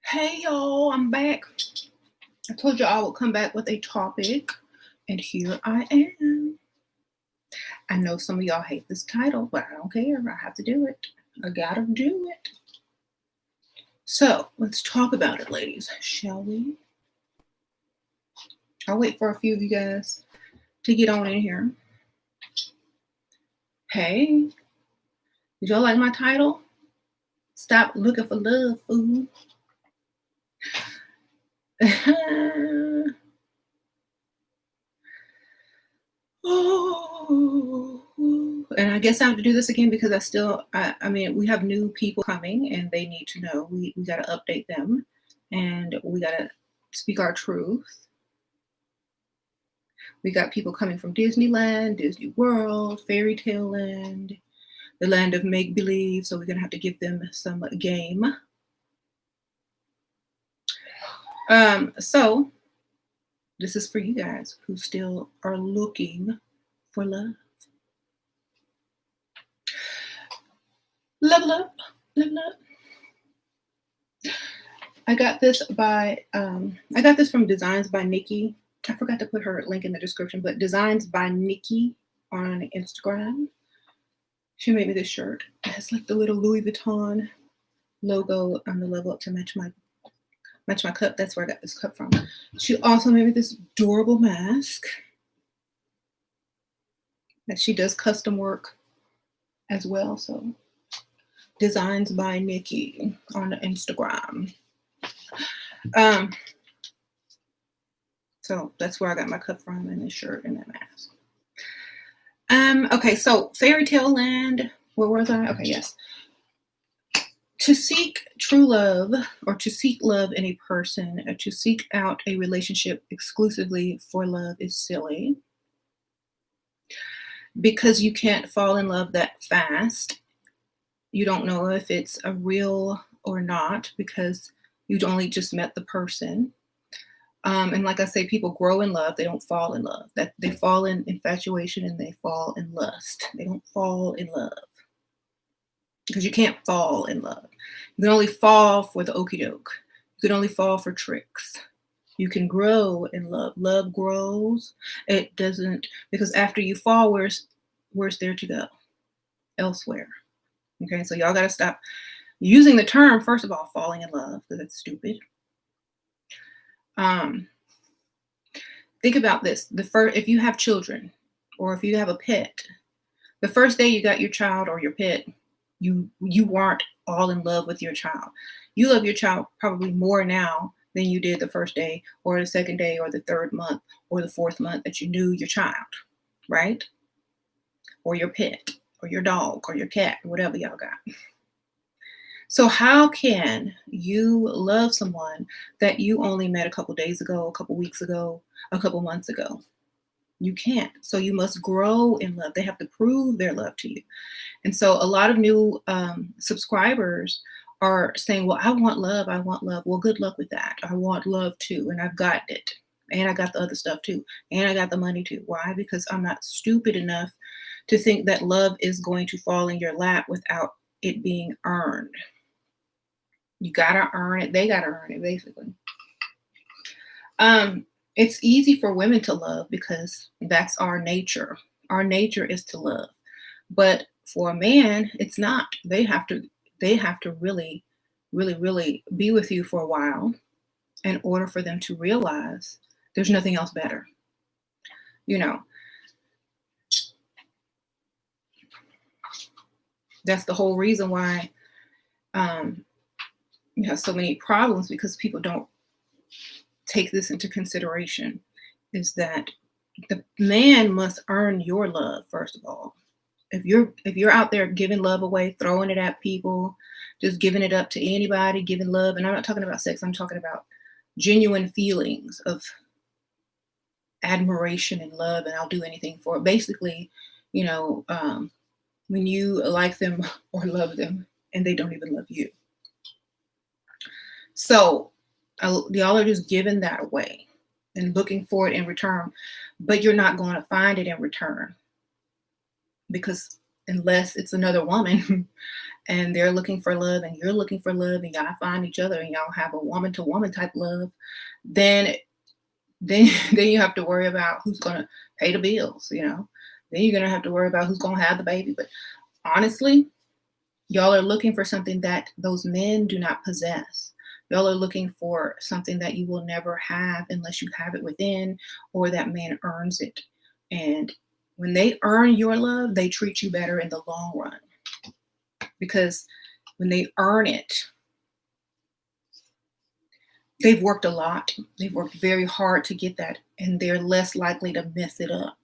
Hey y'all, I'm back. I told you I would come back with a topic, and here I am. I know some of y'all hate this title, but I don't care. I have to do it. I gotta do it. So let's talk about it, ladies, shall we? I'll wait for a few of you guys to get on in here. Hey, did y'all like my title? Stop looking for love, fool. Oh, and I guess I have to do this again because I mean, we have new people coming and they need to know. We got to update them and we got to speak our truth. We got people coming from Disneyland, Disney World, Fairy Tale Land, the land of make believe. So we're going to have to give them some game. So this is for you guys who still are looking for love. Level up, level up. I got this from Designs by Nikki. I forgot to put her link in the description, but Designs by Nikki on Instagram. She made me this shirt. It has like the little Louis Vuitton logo on the level up to match my cup. That's where I got this cup from. She also made me this adorable mask that she does custom work as well. So Designs by Nikki on Instagram. So that's where I got my cup from, and this shirt and that mask. Okay, so Fairy Tale Land. Where was I? Okay, yes. To seek true love or to seek love in a person or to seek out a relationship exclusively for love is silly because you can't fall in love that fast. You don't know if it's a real or not because you've only just met the person. And like I say, people grow in love. They don't fall in love. That they fall in infatuation and they fall in lust. They don't fall in love because you can't fall in love. You can only fall for the okie doke. You can only fall for tricks. You can grow in love. Love grows. It doesn't, because after you fall, where's there to go? Elsewhere. Okay, so y'all got to stop using the term, first of all, falling in love, because it's stupid. Think about this. If you have children or if you have a pet, the first day you got your child or your pet, you weren't all in love with your child. You love your child probably more now than you did the first day or the second day or the third month or the fourth month that you knew your child, right? Or your pet or your dog or your cat, whatever y'all got. So how can you love someone that you only met a couple days ago, a couple weeks ago, a couple months ago? You can't. So you must grow in love. They have to prove their love to you. And so a lot of new subscribers are saying, well, I want love. I want love. Well, good luck with that. I want love too. And I've got it. And I got the other stuff too. And I got the money too. Why? Because I'm not stupid enough to think that love is going to fall in your lap without it being earned. You gotta earn it. They gotta earn it, basically. It's easy for women to love because that's our nature. Our nature is to love. But for a man, it's not. They have to really, really, really be with you for a while in order for them to realize there's nothing else better. You know, that's the whole reason why you have so many problems, because people don't take this into consideration, is that the man must earn your love, first of all. If you're out there giving love away, throwing it at people, just giving it up to anybody, giving love, and I'm not talking about sex, I'm talking about genuine feelings of admiration and love, and I'll do anything for it. Basically, when you like them or love them and they don't even love you. So y'all are just giving that away and looking for it in return, but you're not going to find it in return, because unless it's another woman and they're looking for love and you're looking for love and y'all find each other and y'all have a woman to woman type love, then then you have to worry about who's gonna pay the bills, you know. Then you're gonna have to worry about who's gonna have the baby. But honestly, y'all are looking for something that those men do not possess. Y'all are looking for something that you will never have unless you have it within or that man earns it. And when they earn your love, they treat you better in the long run. Because when they earn it, they've worked a lot. They've worked very hard to get that, and they're less likely to mess it up.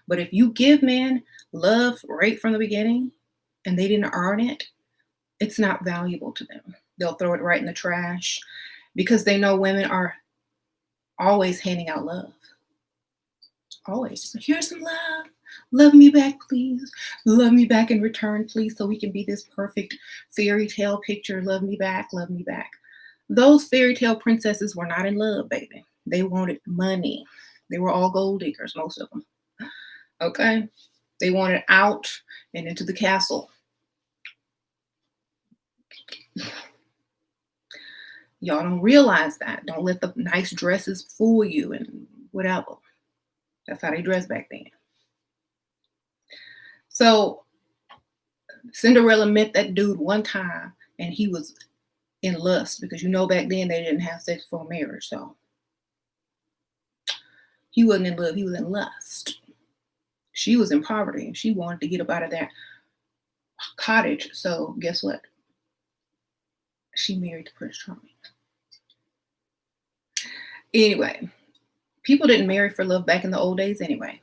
But if you give men love right from the beginning and they didn't earn it, it's not valuable to them. They'll throw it right in the trash because they know women are always handing out love. Always. So here's some love. Love me back, please. Love me back in return, please, so we can be this perfect fairy tale picture. Love me back, love me back. Those fairy tale princesses were not in love, baby. They wanted money. They were all gold diggers, most of them. Okay? They wanted out and into the castle. Y'all don't realize that. Don't let the nice dresses fool you and whatever. That's how they dressed back then. So Cinderella met that dude one time and he was in lust because you know back then they didn't have sex before marriage. So he wasn't in love, he was in lust. She was in poverty and she wanted to get up out of that cottage. So guess what? She married the Prince Charming. Anyway, people didn't marry for love back in the old days anyway.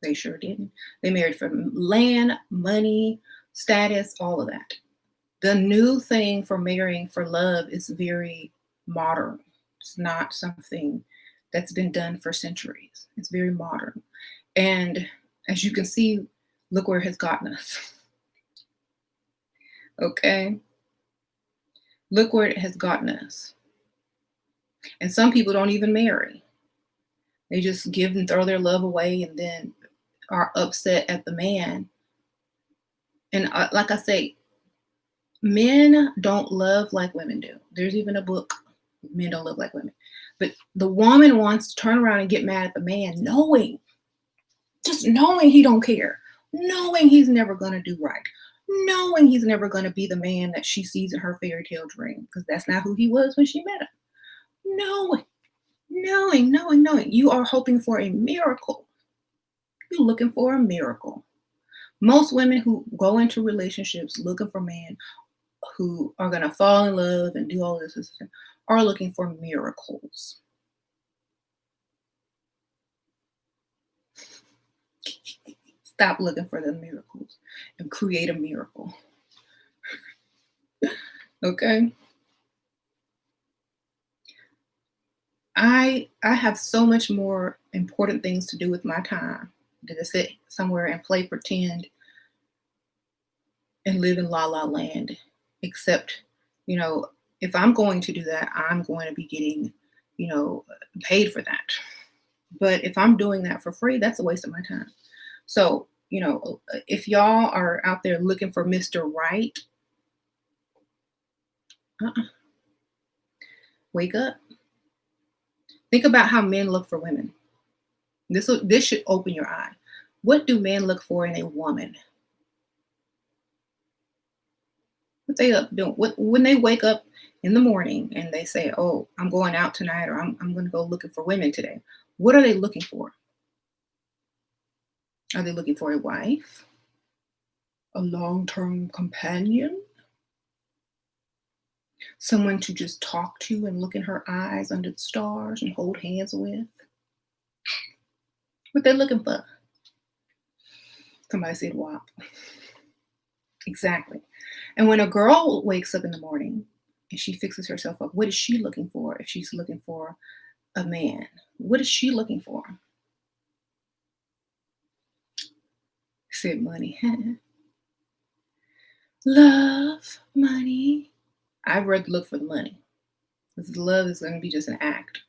They sure didn't. They married for land, money, status, all of that. The new thing for marrying for love is very modern. It's not something that's been done for centuries. It's very modern. And as you can see, look where it has gotten us. Okay? Look where it has gotten us. And some people don't even marry. They just give and throw their love away and then are upset at the man. And like I say, men don't love like women do. There's even a book, Men Don't Love Like Women. But the woman wants to turn around and get mad at the man, just knowing he don't care, knowing he's never going to do right, knowing he's never going to be the man that she sees in her fairy tale dream, because that's not who he was when she met him. Knowing. You are hoping for a miracle. You're looking for a miracle. Most women who go into relationships looking for men who are going to fall in love and do all this are looking for miracles. Stop looking for the miracles and create a miracle. Okay? I have so much more important things to do with my time than to sit somewhere and play pretend and live in la la land. Except, if I'm going to do that, I'm going to be getting, paid for that. But if I'm doing that for free, that's a waste of my time. So, if y'all are out there looking for Mr. Right, wake up. Think about how men look for women. This should open your eye. What do men look for in a woman? What they up doing? When they wake up in the morning and they say, "Oh, I'm going out tonight," or "I'm going to go looking for women today," what are they looking for? Are they looking for a wife? A long-term companion? Someone to just talk to and look in her eyes under the stars and hold hands with? What they're looking for? Somebody said WAP. Exactly. And when a girl wakes up in the morning and she fixes herself up, what is she looking for if she's looking for a man? What is she looking for? Said money. Love, money. I'd rather look for the money. Because love is going to be just an act.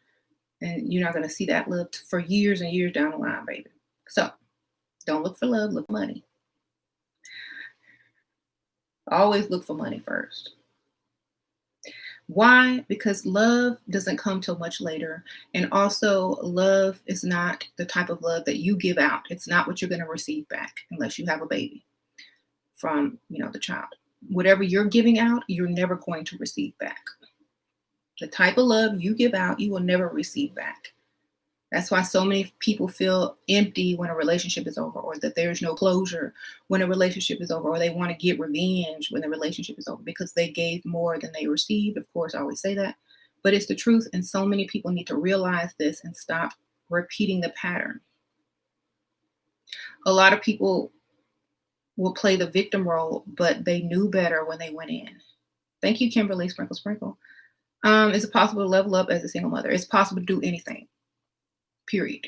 And you're not going to see that love for years and years down the line, baby. So don't look for love, look for money. Always look for money first. Why? Because love doesn't come till much later. And also, love is not the type of love that you give out. It's not what you're going to receive back unless you have a baby from, the child. Whatever you're giving out, you're never going to receive back. The type of love you give out, you will never receive back. That's why so many people feel empty when a relationship is over, or that there's no closure when a relationship is over, or they want to get revenge when the relationship is over because they gave more than they received. Of course, I always say that, but it's the truth. And so many people need to realize this and stop repeating the pattern. A lot of people will play the victim role, but they knew better when they went in. Thank you, Kimberly. Sprinkle, sprinkle. Is it possible to level up as a single mother? It's possible to do anything. Period.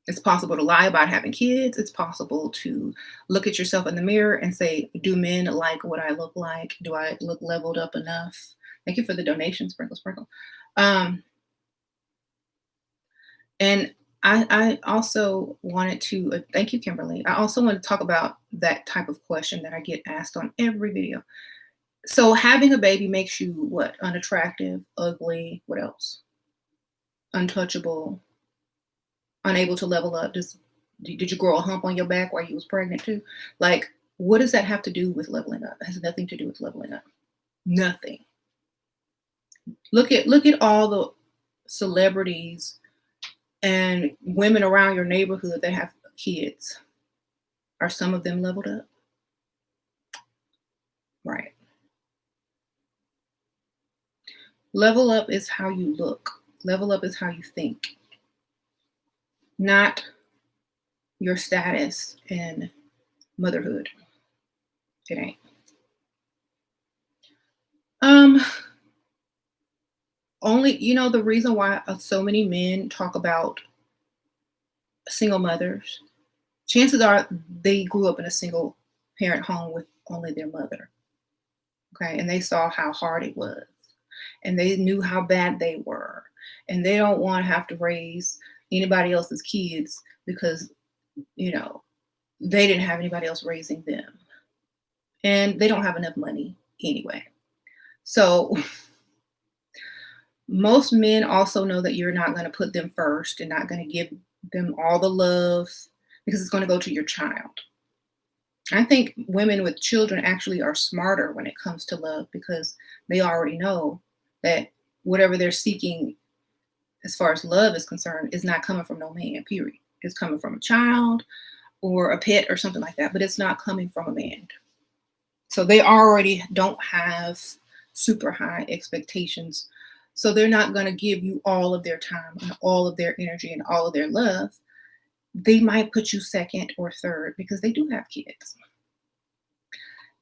It's possible to lie about having kids. It's possible to look at yourself in the mirror and say, do men like what I look like? Do I look leveled up enough? Thank you for the donation, Sprinkle, sprinkle. And I also wanted to, thank you, Kimberly. I also want to talk about that type of question that I get asked on every video. So having a baby makes you what? Unattractive, ugly, what else? Untouchable, unable to level up. Did you grow a hump on your back while you was pregnant too? Like, what does that have to do with leveling up? It has nothing to do with leveling up. Nothing. Look at all the celebrities and women around your neighborhood that have kids. Are some of them leveled up? Right. Level up is how you look. Level up is how you think, not your status in motherhood. It ain't. Only, the reason why so many men talk about single mothers, chances are they grew up in a single parent home with only their mother. Okay. And they saw how hard it was. And they knew how bad they were. And they don't want to have to raise anybody else's kids because, they didn't have anybody else raising them. And they don't have enough money anyway. So most men also know that you're not going to put them first and not going to give them all the love because it's going to go to your child. I think women with children actually are smarter when it comes to love because they already know that whatever they're seeking as far as love is concerned is not coming from no man, period. It's coming from a child or a pet or something like that, but it's not coming from a man. So they already don't have super high expectations. So they're not going to give you all of their time and all of their energy and all of their love. They might put you second or third because they do have kids.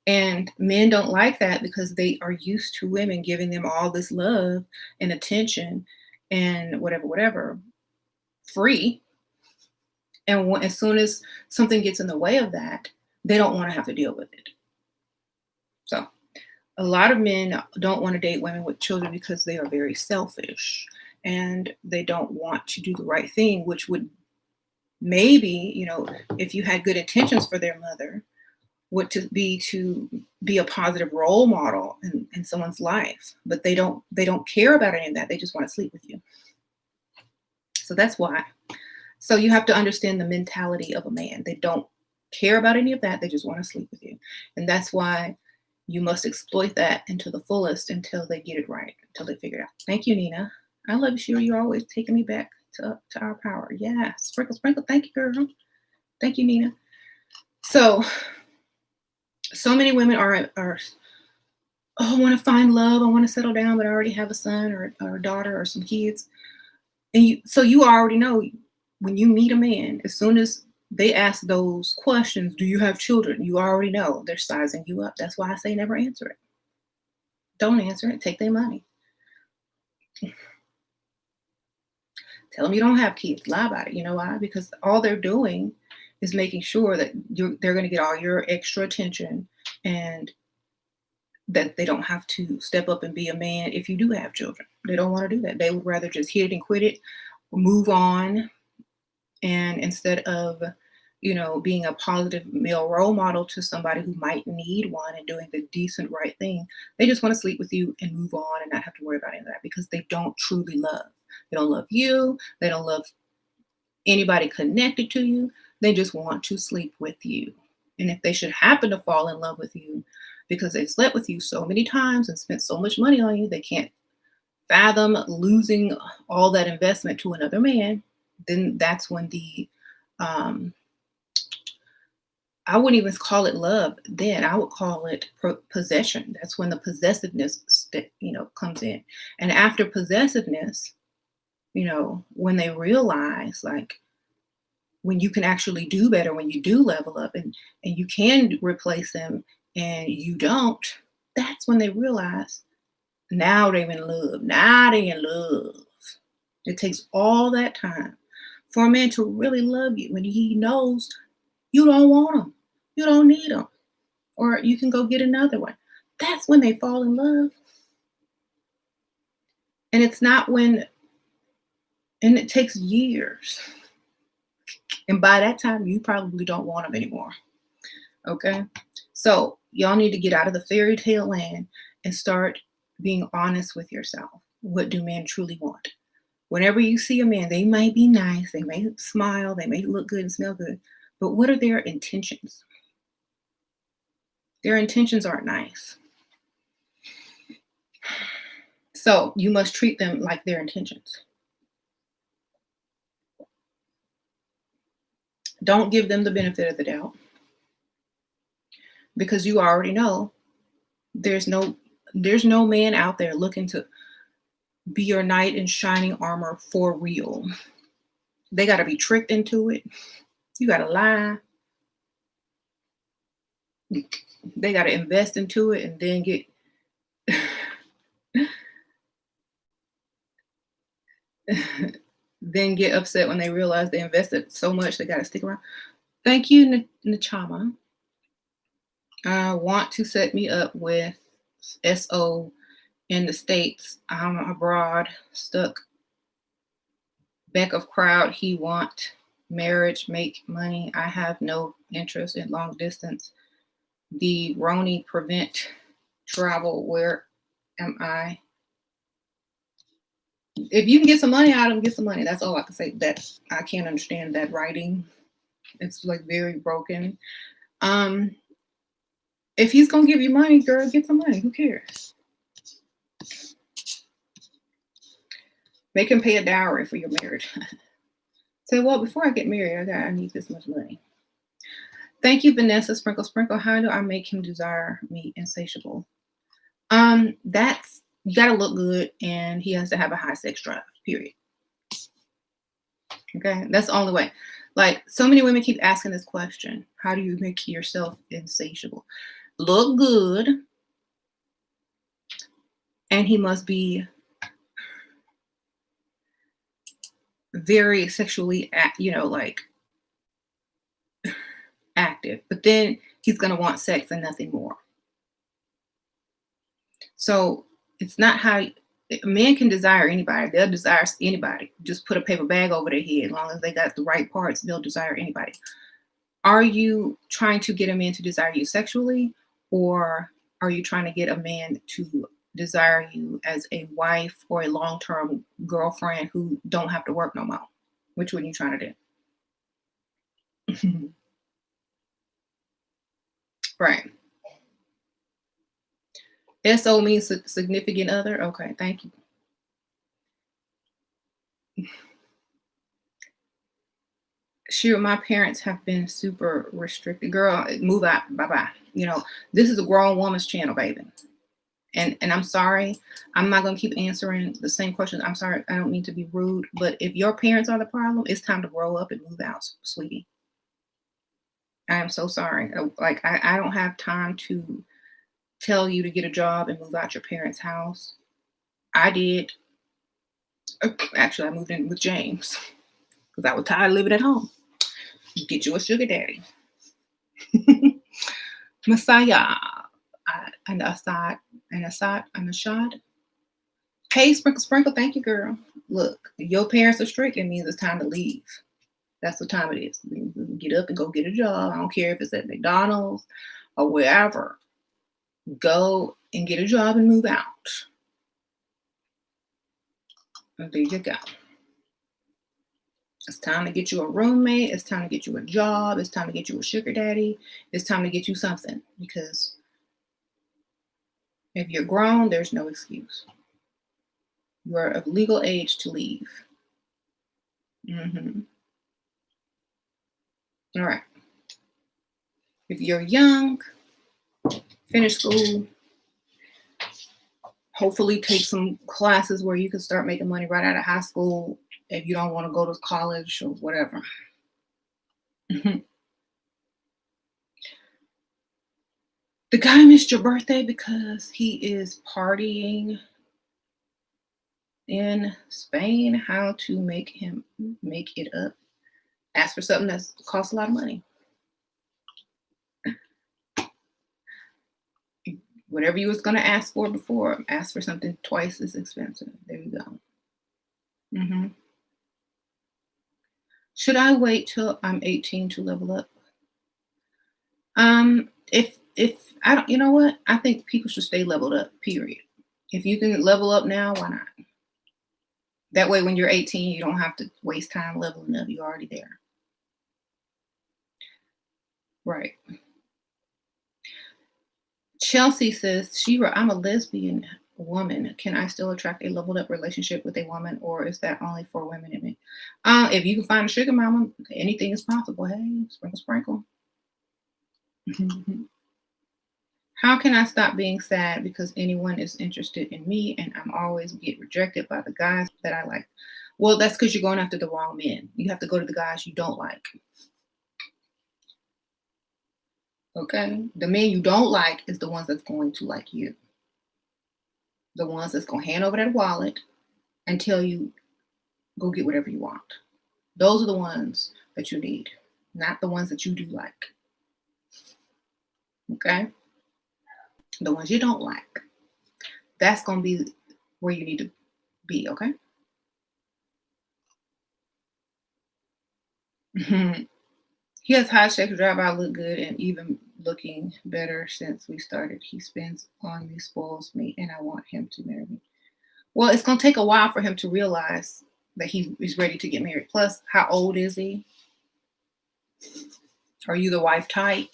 And men don't like that because they are used to women giving them all this love and attention and whatever, free. And as soon as something gets in the way of that, they don't want to have to deal with it. So a lot of men don't want to date women with children because they are very selfish and they don't want to do the right thing, which would maybe, if you had good intentions for their mother, would to be a positive role model in someone's life. But they don't care about any of that. They just want to sleep with you. So that's why. So you have to understand the mentality of a man. They don't care about any of that. They just want to sleep with you. And that's why you must exploit that into the fullest until they get it right, until they figure it out. Thank you, Nina. I love you, Shira. You're always taking me back to our power. Yeah. Sprinkle, sprinkle. Thank you, girl. Thank you, Nina. So many women are I want to find love. I want to settle down, but I already have a son or a daughter or some kids. And you already know when you meet a man, as soon as they ask those questions, do you have children? You already know they're sizing you up. That's why I say never answer it. Don't answer it. Take their money. Tell them you don't have kids. Lie about it. You know why? Because all they're doing is making sure that they're going to get all your extra attention and that they don't have to step up and be a man if you do have children. They don't want to do that. They would rather just hit it and quit it, move on. And instead of being a positive male role model to somebody who might need one and doing the decent right thing. They just want to sleep with you and move on and not have to worry about any of that because they don't truly love. They don't love you. They don't love anybody connected to you. They just want to sleep with you. And if they should happen to fall in love with you because they've slept with you so many times and spent so much money on you, they can't fathom losing all that investment to another man, then that's when I wouldn't even call it love then. I would call it possession. That's when the possessiveness comes in. And after possessiveness, when they realize, like, when you can actually do better, when you do level up and you can replace them and you don't, that's when they realize now they're in love. Now they're in love. It takes all that time for a man to really love you when he knows you don't want him, you don't need him, or you can go get another one. That's when they fall in love. And it's not when, and it takes years. And by that time, you probably don't want them anymore. Okay? So y'all need to get out of the fairy tale land and start being honest with yourself. What do men truly want? Whenever you see a man, they might be nice, they may smile, they may look good and smell good, but what are their intentions? Their intentions aren't nice. So you must treat them like their intentions. Don't give them the benefit of the doubt because you already know there's no man out there looking to be your knight in shining armor for real. They got to be tricked into it. You got to lie. They got to invest into it and then get then get upset when they realize they invested so much they got to stick around. Thank you, Nachama. Want to set me up with SO in the States. I'm abroad, stuck. Back of crowd. He want marriage, make money. I have no interest in long distance. The Roni prevent travel. Where am I? If you can get some money out of him, get some money. That's all I can say. That I can't understand that writing. It's like very broken. If he's gonna give you money, girl, get some money. Who cares? Make him pay a dowry for your marriage. Say, well, before I get married, I need this much money. Thank you, Vanessa. Sprinkle, sprinkle. How do I make him desire me insatiable? That's, you gotta look good, and he has to have a high sex drive. Period. Okay, that's the only way. Like, so many women keep asking this question: how do you make yourself insatiable? Look good, and he must be very sexually, active. But then he's gonna want sex and nothing more. So it's not how a man can desire anybody. They'll desire anybody. Just put a paper bag over their head. As long as they got the right parts, they'll desire anybody. Are you trying to get a man to desire you sexually, or are you trying to get a man to desire you as a wife or a long-term girlfriend who don't have to work no more? Which one are you trying to do? Right. SO means significant other. Okay, thank you. Sure, my parents have been super restricted. Girl, move out. Bye-bye. This is a grown woman's channel, baby. And I'm sorry. I'm not going to keep answering the same questions. I'm sorry. I don't mean to be rude. But if your parents are the problem, it's time to grow up and move out, sweetie. I am so sorry. Like, I don't have time to tell you to get a job and move out your parents' house. I did. Actually, I moved in with James because I was tired of living at home. Get you a sugar daddy. Messiah. And Assad. Hey, sprinkle, sprinkle. Thank you, girl. Look, if your parents are strict, it means it's time to leave. That's what time it is. Get up and go get a job. I don't care if it's at McDonald's or wherever. Go and get a job and move out. And there you go. It's time to get you a roommate. It's time to get you a job. It's time to get you a sugar daddy. It's time to get you something, because if you're grown, there's no excuse. You are of legal age to leave. All right. If you're young, finish school, hopefully take some classes where you can start making money right out of high school if you don't want to go to college or whatever. The guy missed your birthday because he is partying in Spain. How to make him make it up? Ask for something that costs a lot of money. Whatever you was going to ask for before, ask for something twice as expensive. There you go. Should I wait till I'm 18 to level up? If I don't, you know what? I think people should stay leveled up, period. If you can level up now, why not? That way, when you're 18, you don't have to waste time leveling up. You're already there. Right. Chelsea says, I'm a lesbian woman. Can I still attract a leveled up relationship with a woman, or is that only for women and men? If you can find a sugar mama, anything is possible. Hey, sprinkle, sprinkle. How can I stop being sad because anyone is interested in me and I'm always get rejected by the guys that I like? Well, that's because you're going after the wrong men. You have to go to the guys you don't like. Okay? The men you don't like is the ones that's going to like you. The ones that's going to hand over that wallet and tell you, go get whatever you want. Those are the ones that you need, not the ones that you do like. Okay? The ones you don't like. That's going to be where you need to be, okay? He has high sex drive. I look good and even looking better since we started. He spends on me, spoils me, and I want him to marry me. Well, it's going to take a while for him to realize that he is ready to get married. Plus, how old is he? Are you the wife type?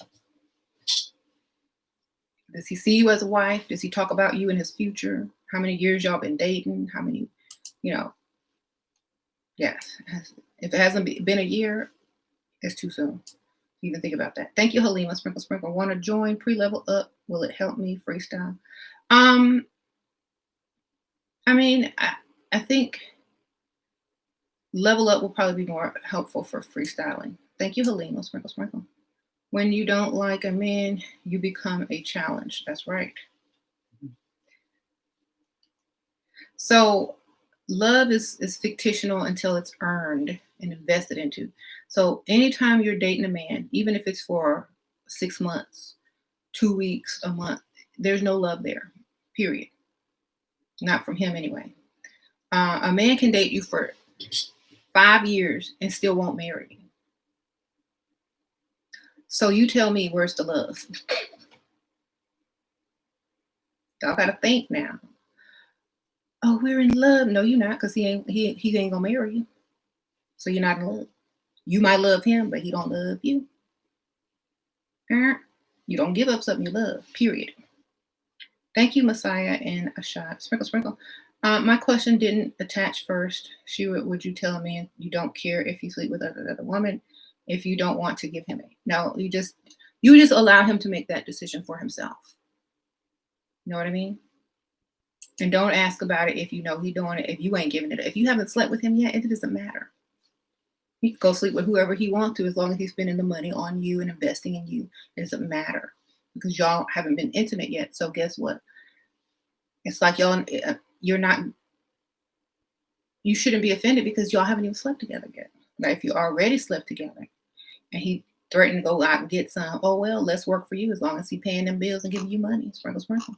Does he see you as a wife? Does he talk about you in his future? How many years y'all been dating? How many, yes. If it hasn't been a year, it's too soon to even think about that. Thank you, Halima. Sprinkle, sprinkle. Want to join pre-level up? Will it help me freestyle? I think level up will probably be more helpful for freestyling. Thank you, Halima. Sprinkle, sprinkle. When you don't like a man, you become a challenge. That's right. So love is fictional until it's earned and invested into. So anytime you're dating a man, even if it's for 6 months, 2 weeks, a month, there's no love there, period. Not from him anyway. A man can date you for 5 years and still won't marry you. So you tell me, where's the love? Y'all gotta think now. Oh, we're in love. No, you're not, because he ain't gonna marry you. So you're not in love. You might love him, but he don't love you. You don't give up something you love, period. Thank you, Messiah and Ashad. Sprinkle, sprinkle. My question didn't attach first. Would you tell a man you don't care if you sleep with another woman if you don't want to give him a? No, you just allow him to make that decision for himself. You know what I mean? And don't ask about it if you know he's doing it, if you ain't giving it. If you haven't slept with him yet, it doesn't matter. He can go sleep with whoever he wants to as long as he's spending the money on you and investing in you. It doesn't matter because y'all haven't been intimate yet. So guess what? It's like you shouldn't be offended because y'all haven't even slept together yet. Now, if you already slept together and he threatened to go out and get some, oh, well, let's work for you as long as he's paying them bills and giving you money. Sprinkle, sprinkle.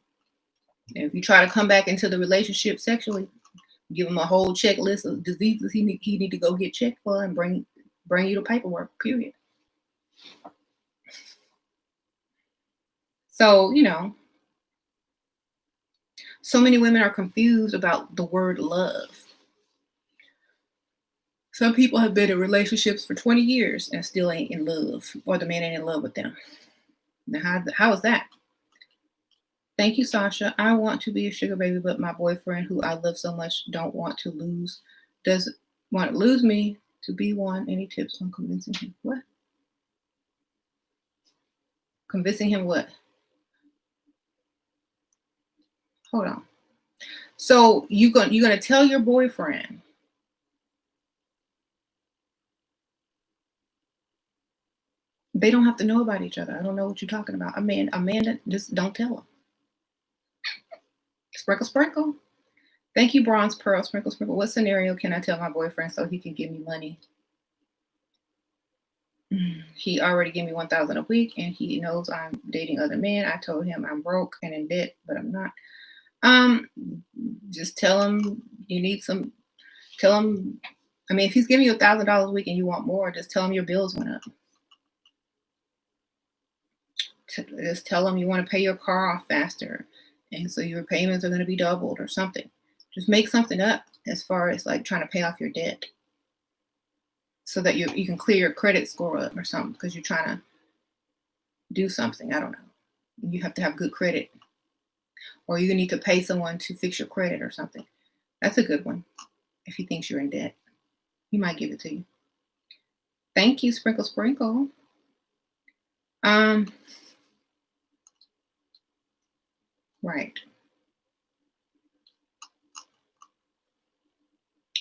And if you try to come back into the relationship sexually, give him a whole checklist of diseases he need to go get checked for and bring bring you the paperwork, period. So, so many women are confused about the word love. Some people have been in relationships for 20 years and still ain't in love, or the man ain't in love with them. Now, how is that? Thank you, Sasha. I want to be a sugar baby, but my boyfriend, who I love so much, doesn't want to lose me to be one. Any tips on convincing him? What? Convincing him what? Hold on. So you're gonna tell your boyfriend they don't have to know about each other. I don't know what you're talking about. Amanda, just don't tell them. Sprinkle, sprinkle. Thank you, Bronze Pearl. Sprinkle, sprinkle. What scenario can I tell my boyfriend so he can give me money? He already gave me $1,000 a week, and he knows I'm dating other men. I told him I'm broke and in debt, but I'm not. Just tell him you need some. Tell him. I mean, if he's giving you $1,000 a week and you want more, just tell him your bills went up. Just tell him you want to pay your car off faster, and so your payments are going to be doubled or something. Just make something up as far as like trying to pay off your debt, so that you can clear your credit score up or something, because you're trying to do something. I don't know. You have to have good credit, or you need to pay someone to fix your credit or something. That's a good one. If he thinks you're in debt, he might give it to you. Thank you, Sprinkle Sprinkle. Right.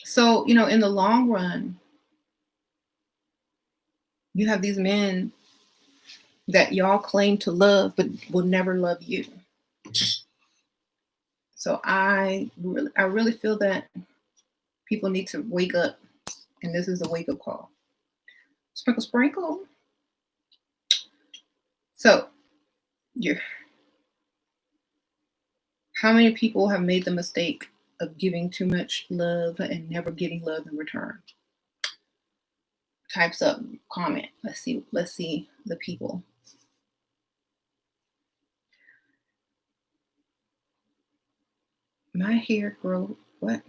So, in the long run, you have these men that y'all claim to love, but will never love you. So I really feel that people need to wake up, and this is a wake up call. Sprinkle, sprinkle. So, how many people have made the mistake of giving too much love and never getting love in return? Types up, comment. Let's see the people. My hair grow what?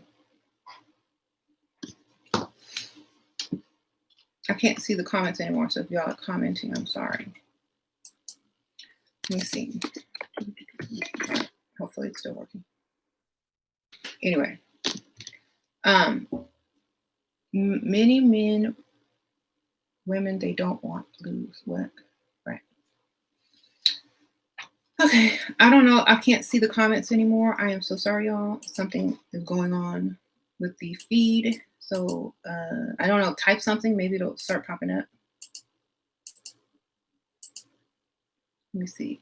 I can't see the comments anymore, so if y'all are commenting, I'm sorry. Let me see. Hopefully it's still working. Anyway, many men, women, they don't want to lose. What? Right. Okay, I don't know. I can't see the comments anymore. I am so sorry, y'all. Something is going on with the feed. So I don't know. Type something. Maybe it'll start popping up. Let me see.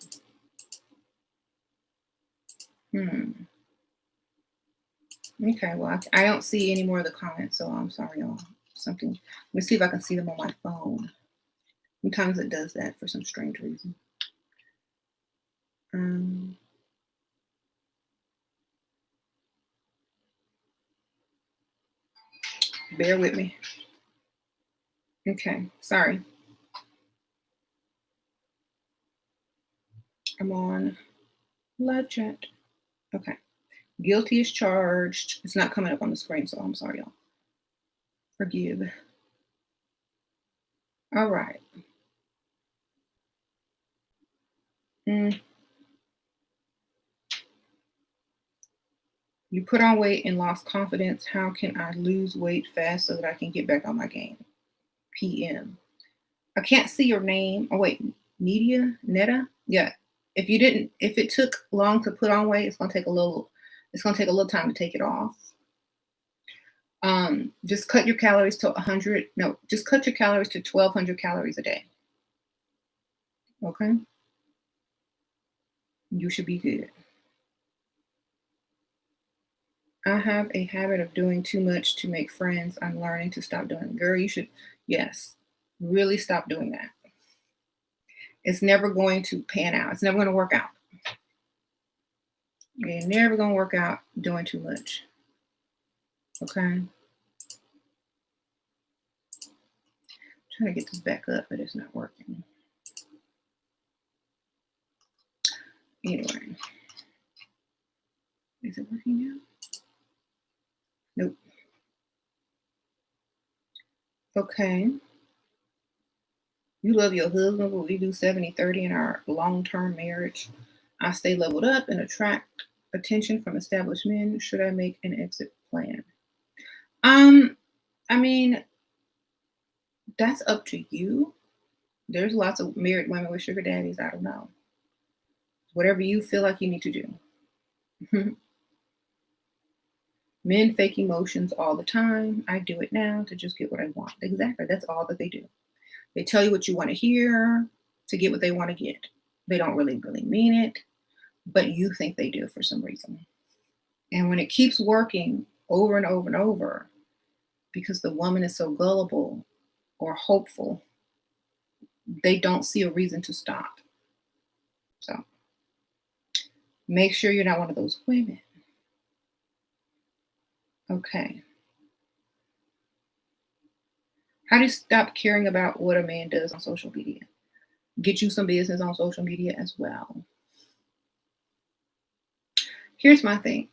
Okay, well, I don't see any more of the comments, so I'm sorry, y'all. Something. Let me see if I can see them on my phone. Sometimes it does that for some strange reason. Bear with me. Okay, sorry. I'm on live chat. Okay. Guilty is charged. It's not coming up on the screen, so I'm sorry, y'all. Forgive. All right. You put on weight and lost confidence. How can I lose weight fast so that I can get back on my game? PM. I can't see your name. Oh, wait. Netta? Yeah. If it took long to put on weight, it's going to take a little time to take it off. Just cut your calories to 100. No, just cut your calories to 1,200 calories a day. Okay? You should be good. I have a habit of doing too much to make friends. I'm learning to stop doing it. Girl, you should, yes, really stop doing that. It's never going to pan out. It's never going to work out. You're never going to work out doing too much. Okay? trying to get this back up, but it's not working. Anyway. Is it working now? Nope. Okay. You love your husband, but we do 70-30 in our long-term marriage. I stay leveled up and attract attention from established men. Should I make an exit plan? I mean, that's up to you. There's lots of married women with sugar daddies. I don't know. Whatever you feel like you need to do. Men fake emotions all the time. I do it now to just get what I want. Exactly. That's all that they do. They tell you what you want to hear to get what they want to get. They don't really mean it, but you think they do for some reason. And when it keeps working over and over and over, because the woman is so gullible or hopeful, they don't see a reason to stop. So make sure you're not one of those women. Okay. How do you stop caring about what a man does on social media? Get you some business on social media as well. Here's my thing.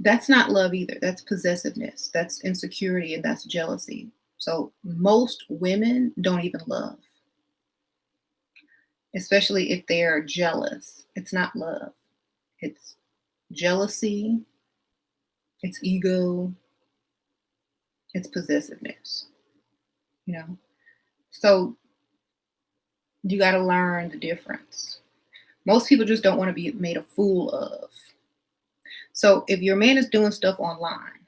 That's not love either. That's possessiveness. That's insecurity, and that's jealousy. So most women don't even love, especially if they're jealous. It's not love. It's jealousy. It's ego. It's possessiveness. You know? So you got to learn the difference. Most people just don't want to be made a fool of. So if your man is doing stuff online,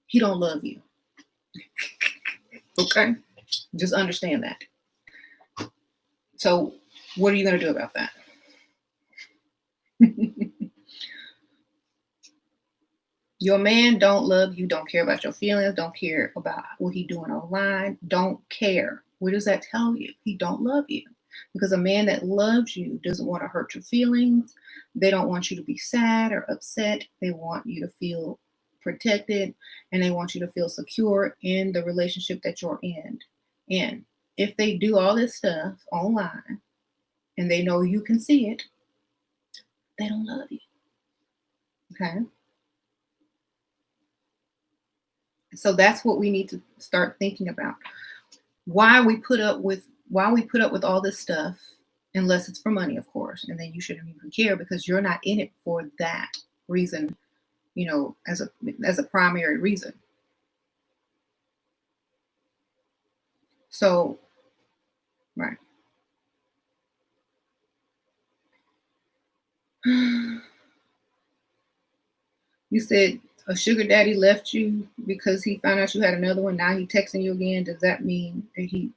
he don't love you. Okay? Just understand that. So what are you going to do about that? Your man don't love you, don't care about your feelings, don't care about what he's doing online, don't care. What does that tell you? He don't love you. Because a man that loves you doesn't want to hurt your feelings. They don't want you to be sad or upset. They want you to feel protected, and they want you to feel secure in the relationship that you're in. And if they do all this stuff online and they know you can see it, they don't love you. Okay? So that's what we need to start thinking about. Why we put up with all this stuff, unless it's for money, of course, and then you shouldn't even care because you're not in it for that reason, as a primary reason. So, right. You said a sugar daddy left you because he found out you had another one. Now he's texting you again. Does that mean that he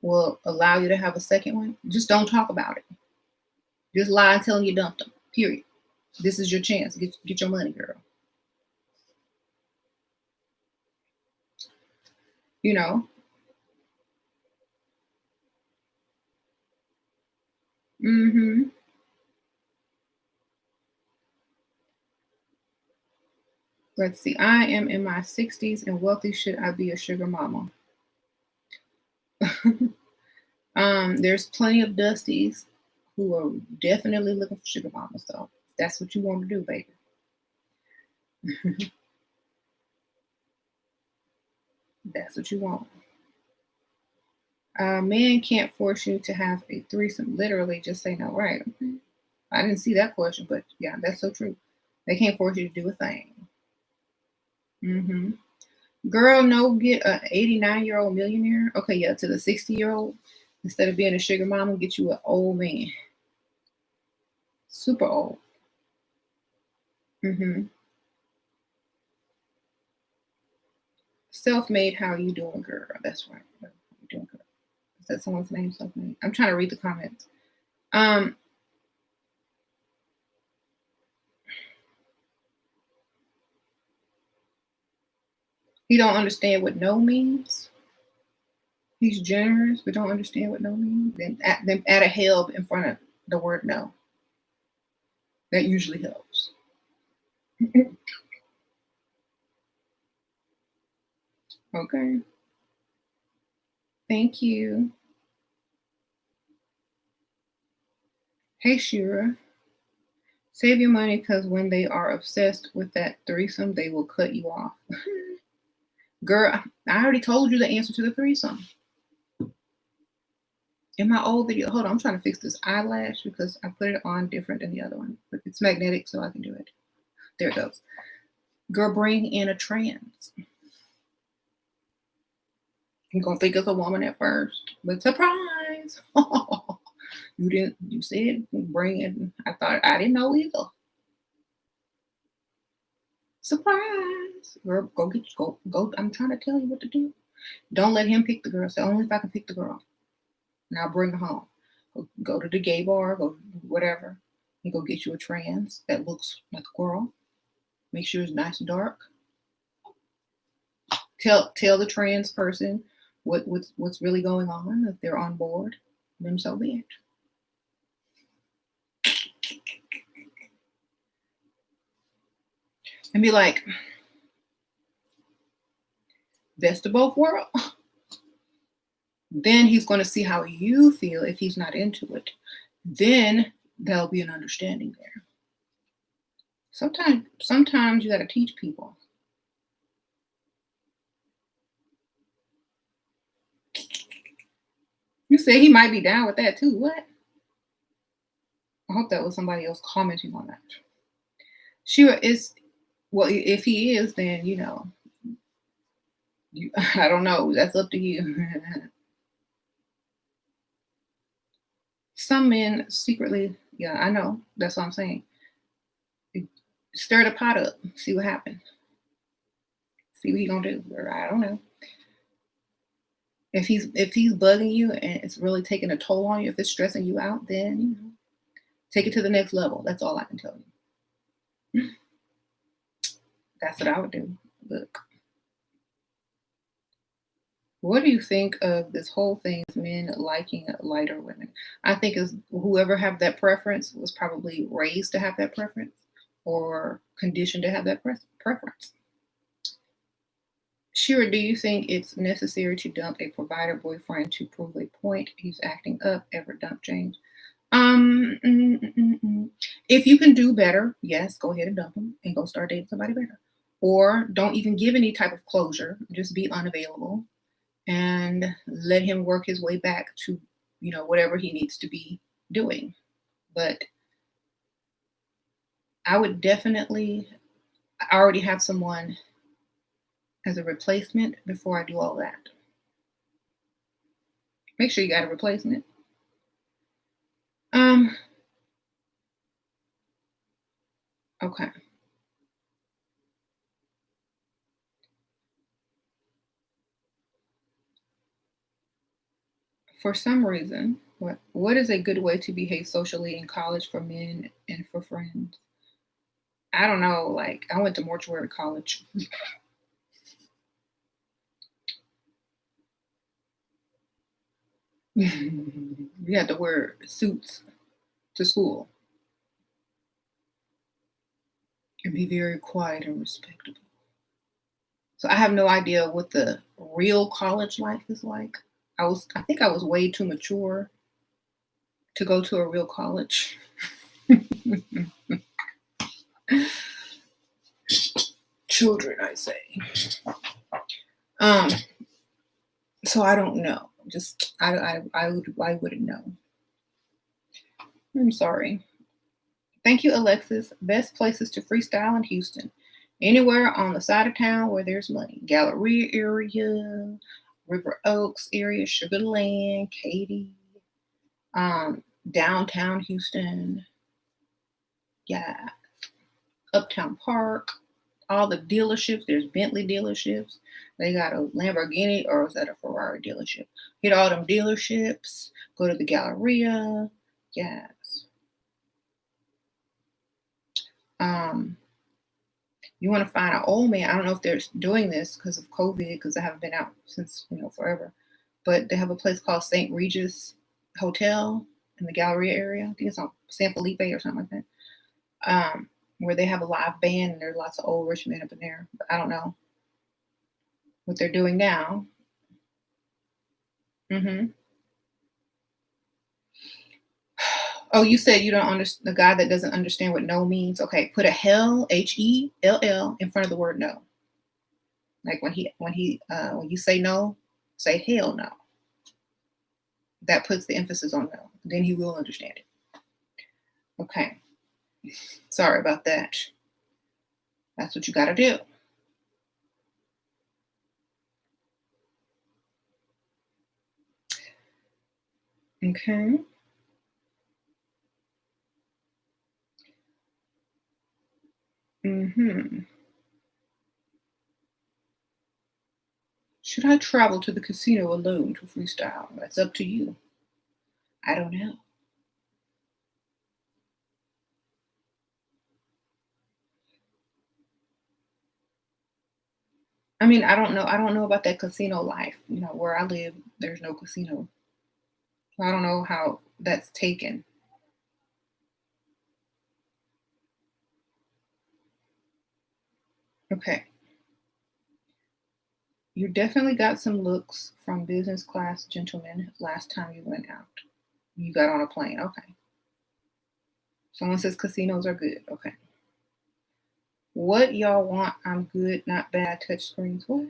will allow you to have a second one? Just don't talk about it. Just lie and tell him you dumped him. Period. This is your chance. Get your money, girl. Mm-hmm. Let's see. I am in my 60s and wealthy. Should I be a sugar mama? There's plenty of Dusties who are definitely looking for sugar mamas, so that's what you want to do, baby. That's what you want. Men can't force you to have a threesome. Literally, just say no. Right? Okay. I didn't see that question, but yeah, that's so true. They can't force you to do a thing. Mm-hmm. Girl, no, get an 89-year-old millionaire. Okay, yeah, to the 60-year-old. Instead of being a sugar mama, get you an old man. Super old. Mm-hmm. Self-made, how you doing, girl? That's right. How you doing, girl? Is that someone's name, self-made? I'm trying to read the comments. He don't understand what no means. He's generous, but don't understand what no means. Then add a help in front of the word no. That usually helps. Okay. Thank you. Hey, Shira. Save your money because when they are obsessed with that threesome, they will cut you off. Girl, I already told you the answer to the threesome. In my old video, hold on, I'm trying to fix this eyelash because I put it on different than the other one. But it's magnetic, so I can do it. There it goes. Girl, bring in a trans. You're gonna think it's a woman at first, but surprise! You said bring in. I thought I didn't know either. Surprise! Girl, go. I'm trying to tell you what to do. Don't let him pick the girl. Say only if I can pick the girl. Now bring her home. Go to the gay bar, go whatever. You go get you a trans that looks like a girl. Make sure it's nice and dark. Tell the trans person what's really going on. If they're on board, then so be it. And be like, best of both worlds. Then he's going to see how you feel if he's not into it. Then there'll be an understanding there. Sometimes you got to teach people. You say he might be down with that too. What? I hope that was somebody else commenting on that. Sure is. Well, if he is, then I don't know. That's up to you. Some men secretly, yeah, I know. That's what I'm saying. Stir the pot up. See what happens. See what he gonna do. Or I don't know. If he's bugging you and it's really taking a toll on you, if it's stressing you out, then take it to the next level. That's all I can tell you. That's what I would do. Look. What do you think of this whole thing of men liking lighter women? I think is whoever have that preference was probably raised to have that preference or conditioned to have that preference. Shira, do you think it's necessary to dump a provider boyfriend to prove a point? He's acting up. Ever dump James? If you can do better, yes, go ahead and dump him and go start dating somebody better. Or don't even give any type of closure. Just be unavailable and let him work his way back to, whatever he needs to be doing. But I would definitely, I already have someone as a replacement before I do all that. Make sure you got a replacement. Okay. For some reason, what is a good way to behave socially in college for men and for friends? I don't know. Like, I went to mortuary college. You had to wear suits to school and be very quiet and respectable. So I have no idea what the real college life is like. I think I was way too mature to go to a real college. Children, I say. So I don't know. Just I wouldn't know. I'm sorry. Thank you, Alexis. Best places to freestyle in Houston. Anywhere on the side of town where there's money. Galleria area, River Oaks area, Sugar Land, Katy, downtown Houston. Yeah. Uptown Park. All the dealerships. There's Bentley dealerships. They got a Lamborghini, or is that a Ferrari dealership? Hit all them dealerships. Go to the Galleria. Yes. You want to find an old man. I don't know if they're doing this because of COVID, because I haven't been out since forever. But they have a place called St. Regis Hotel in the Galleria area. I think it's on San Felipe or something like that. Where they have a live band and there's lots of old rich men up in there. But I don't know what they're doing now. Mm-hmm. Oh, you said you don't understand, the guy that doesn't understand what no means. Okay, put a hell, Hell, in front of the word no. Like when you say no, say hell no. That puts the emphasis on no. Then he will understand it. Okay. Sorry about that. That's what you got to do. Okay. Mm-hmm. Should I travel to the casino alone to freestyle? That's up to you. I don't know. I mean, I don't know. I don't know about that casino life. You know, where I live, there's no casino. So I don't know how that's taken. Okay. You definitely got some looks from business class gentlemen last time you went out. You got on a plane. Okay. Someone says casinos are good. Okay. What y'all want? I'm good, not bad. Touch screens. What?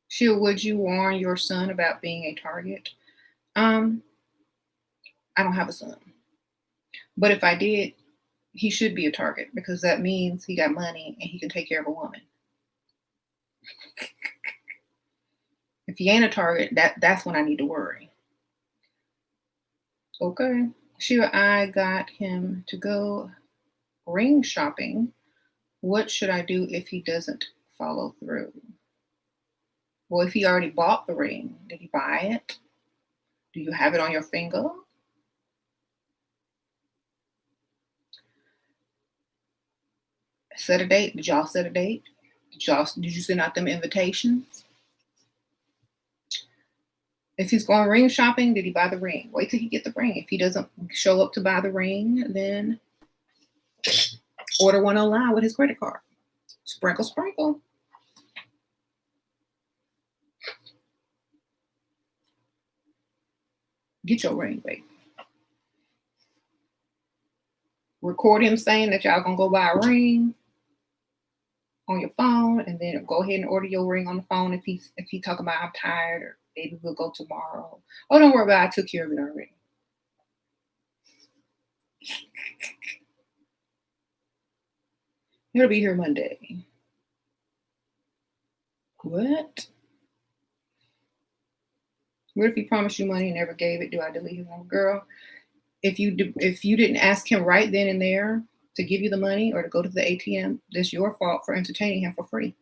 Sheila, would you warn your son about being a target? Um, I don't have a son. But if I did, he should be a target because that means he got money and he can take care of a woman. If he ain't a target, that's when I need to worry. Okay. Sheila, I got him to go ring shopping. What should I do if he doesn't follow through? Well, if he already bought the ring, did he buy it? Do you have it on your finger? Set a date. Did y'all set a date? Did you send out them invitations? If he's going ring shopping, did he buy the ring? Wait till he get the ring. If he doesn't show up to buy the ring, then order one online with his credit card. Sprinkle, sprinkle. Get your ring, baby. Record him saying that y'all gonna go buy a ring on your phone, and then go ahead and order your ring on the phone. If he talking about I'm tired or maybe we'll go tomorrow. Oh, don't worry about it. I took care of it already. He'll be here Monday. What? What if he promised you money and never gave it? Do I delete his number? Girl, if you didn't ask him right then and there to give you the money or to go to the ATM, that's your fault for entertaining him for free.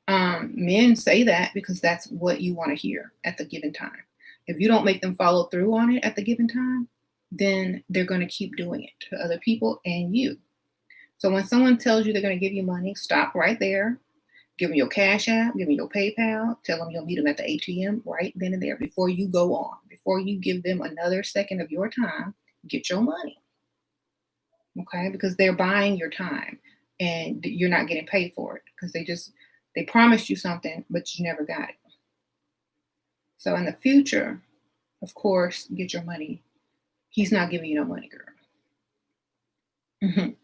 Men say that because that's what you want to hear at the given time. If you don't make them follow through on it at the given time, then they're going to keep doing it to other people and you. So when someone tells you they're going to give you money, stop right there. Give them your Cash App, give them your PayPal, tell them you'll meet them at the ATM right then and there before you go on. Before you give them another second of your time, get your money. Okay? Because they're buying your time and you're not getting paid for it because they promised you something, but you never got it. So in the future, of course, get your money. He's not giving you no money, girl. Mhm.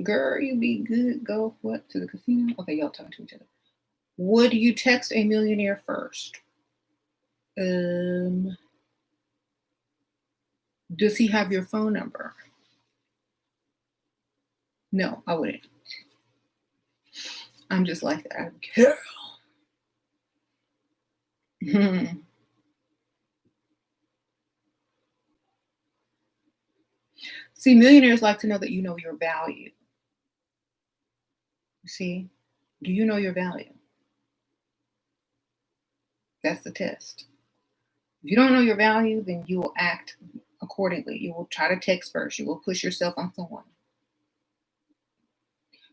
Girl, you be good. Go what to the casino? Okay, y'all talking to each other. Would you text a millionaire first? Does he have your phone number? No, I wouldn't. I'm just like that. I don't care. See, millionaires like to know that you know your value. See, do you know your value? That's the test. If you don't know your value, then you will act accordingly. You will try to text first. You will push yourself on someone.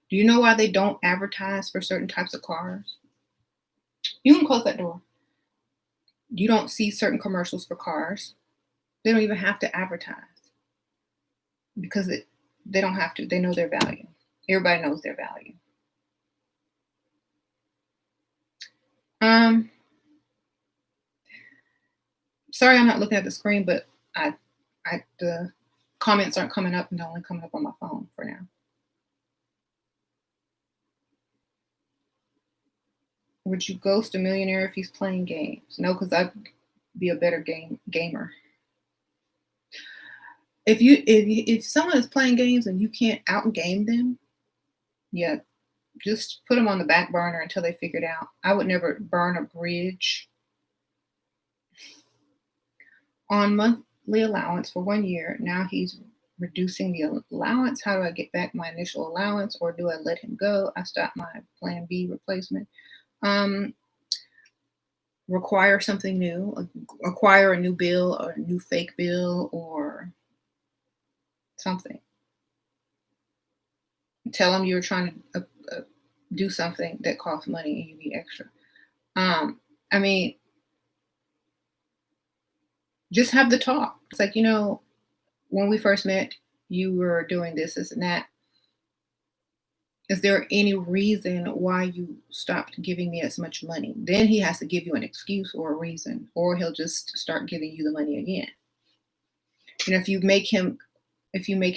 Do you know why they don't advertise for certain types of cars? You can close that door. You don't see certain commercials for cars. They don't even have to advertise because They don't have to. They know their value. Everybody knows their value. Sorry, I'm not looking at the screen, but the comments aren't coming up, and they're only coming up on my phone for now. Would you ghost a millionaire if he's playing games? No, because I'd be a better gamer. If someone is playing games and you can't outgame them, yeah, just put them on the back burner until they figure it out. I would never burn a bridge. On monthly allowance for 1 year, now he's reducing the allowance. How do I get back my initial allowance, or do I let him go? I stop my plan B replacement. Require something new, acquire a new bill or a new fake bill or something. Tell them you're trying to do something that costs money and you need extra. I mean, just have the talk. It's like, when we first met, you were doing this and that. Is there any reason why you stopped giving me as much money? Then he has to give you an excuse or a reason, or he'll just start giving you the money again. If you make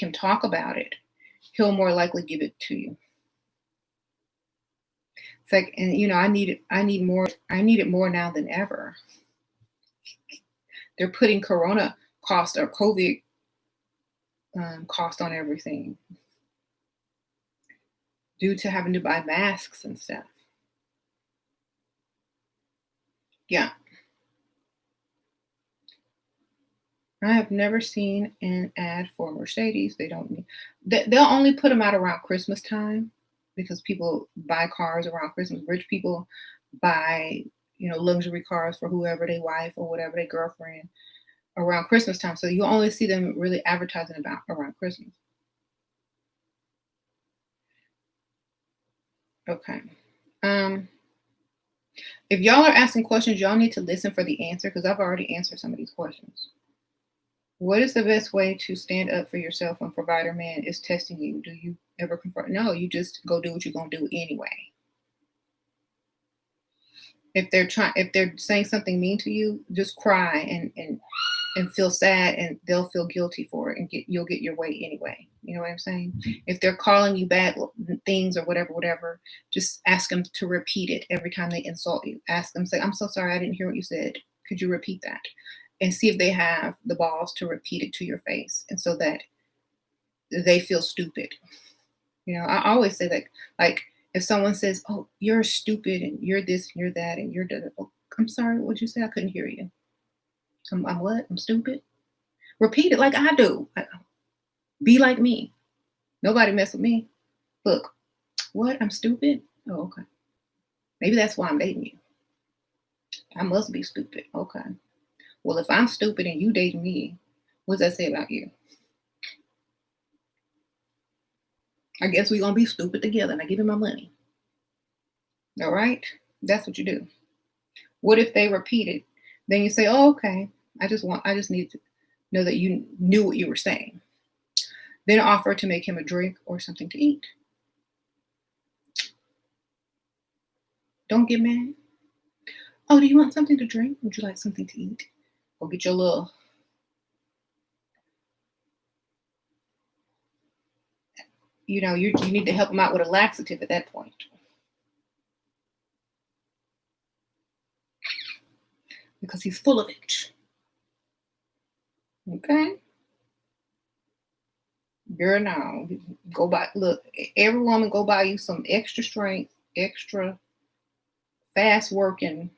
him talk about it, he'll more likely give it to you. It's like, and I need it more now than ever. They're putting Corona cost or COVID cost on everything due to having to buy masks and stuff. Yeah. I have never seen an ad for Mercedes. They'll only put them out around Christmas time because people buy cars around Christmas. Rich people buy, luxury cars for whoever they wife or whatever their girlfriend around Christmas time. So you only see them really advertising about around Christmas. Okay. If y'all are asking questions, y'all need to listen for the answer because I've already answered some of these questions. What is the best way to stand up for yourself when provider man is testing you? Do you ever confront? No, you just go do what you're gonna do anyway. If they're saying something mean to you, just cry and feel sad, and they'll feel guilty for it, and you'll get your way anyway. You know what I'm saying? If they're calling you bad things or whatever, just ask them to repeat it every time they insult you. Ask them, say, "I'm so sorry, I didn't hear what you said. Could you repeat that?" And see if they have the balls to repeat it to your face, and so that they feel stupid. I always say that, like, if someone says, "Oh, you're stupid, and you're this, and you're that, and you're that," oh, I'm sorry, what'd you say? I couldn't hear you. I'm what? I'm stupid? Repeat it like I do. Be like me. Nobody mess with me. Look, what? I'm stupid? Oh, okay. Maybe that's why I'm dating you. I must be stupid. Okay. Well, if I'm stupid and you dating me, what does that say about you? I guess we're going to be stupid together, and I give you my money. All right? That's what you do. What if they repeat it? Then you say, "Oh, okay. I just need to know that you knew what you were saying." Then offer to make him a drink or something to eat. Don't get mad. "Oh, do you want something to drink? Would you like something to eat?" Go get your little, you need to help him out with a laxative at that point. Because he's full of it. Okay? Girl, no. Go buy, look, every woman go buy you some extra strength, extra fast working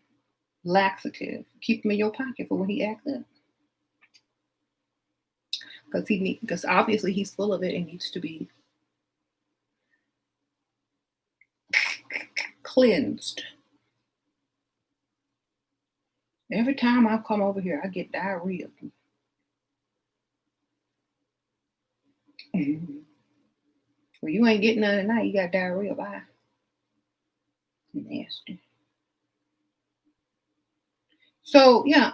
laxative. Keep him in your pocket for when he acts up. Because obviously he's full of it and needs to be cleansed. Every time I come over here, I get diarrhea. Well, you ain't getting none tonight. You got diarrhea. Bye. Nasty. So, yeah,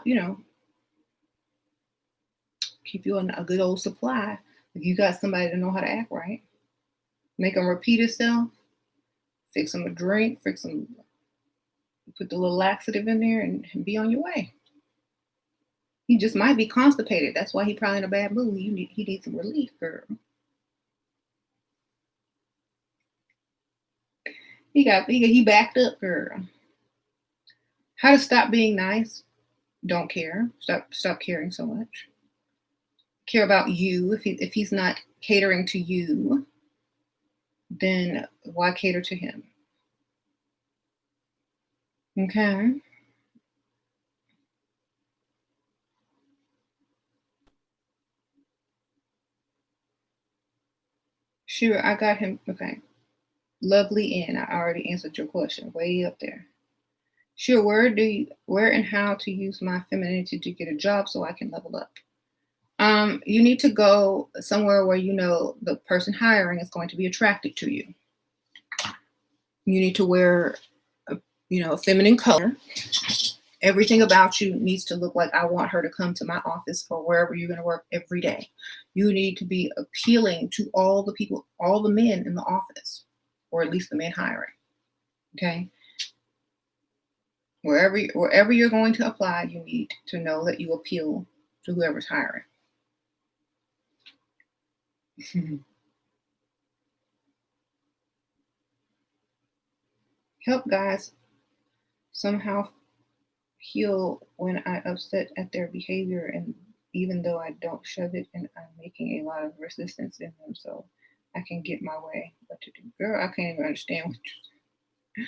keep you on a good old supply If you got somebody to know how to act right, make them repeat itself, fix them a drink, put the little laxative in there and be on your way. He just might be constipated. That's why he probably in a bad mood. He needs some relief, girl. He backed up, girl. How to stop being nice? Don't care. Stop caring so much. Care about you. If he's not catering to you, then why cater to him? Okay. Sure, I got him. Okay. Lovely N. I already answered your question. Way up there. Sure, where and how to use my femininity to get a job so I can level up? You need to go somewhere where you know the person hiring is going to be attracted to you. You need to wear a feminine color. Everything about you needs to look like I want her to come to my office or wherever you're going to work every day. You need to be appealing to all the people, all the men in the office, or at least the men hiring. Okay. Wherever you're going to apply, you need to know that you appeal to whoever's hiring. Help guys somehow heal when I upset at their behavior, and even though I don't shove it, and I'm making a lot of resistance in them, so I can get my way. What to do, girl? I can't even understand what you.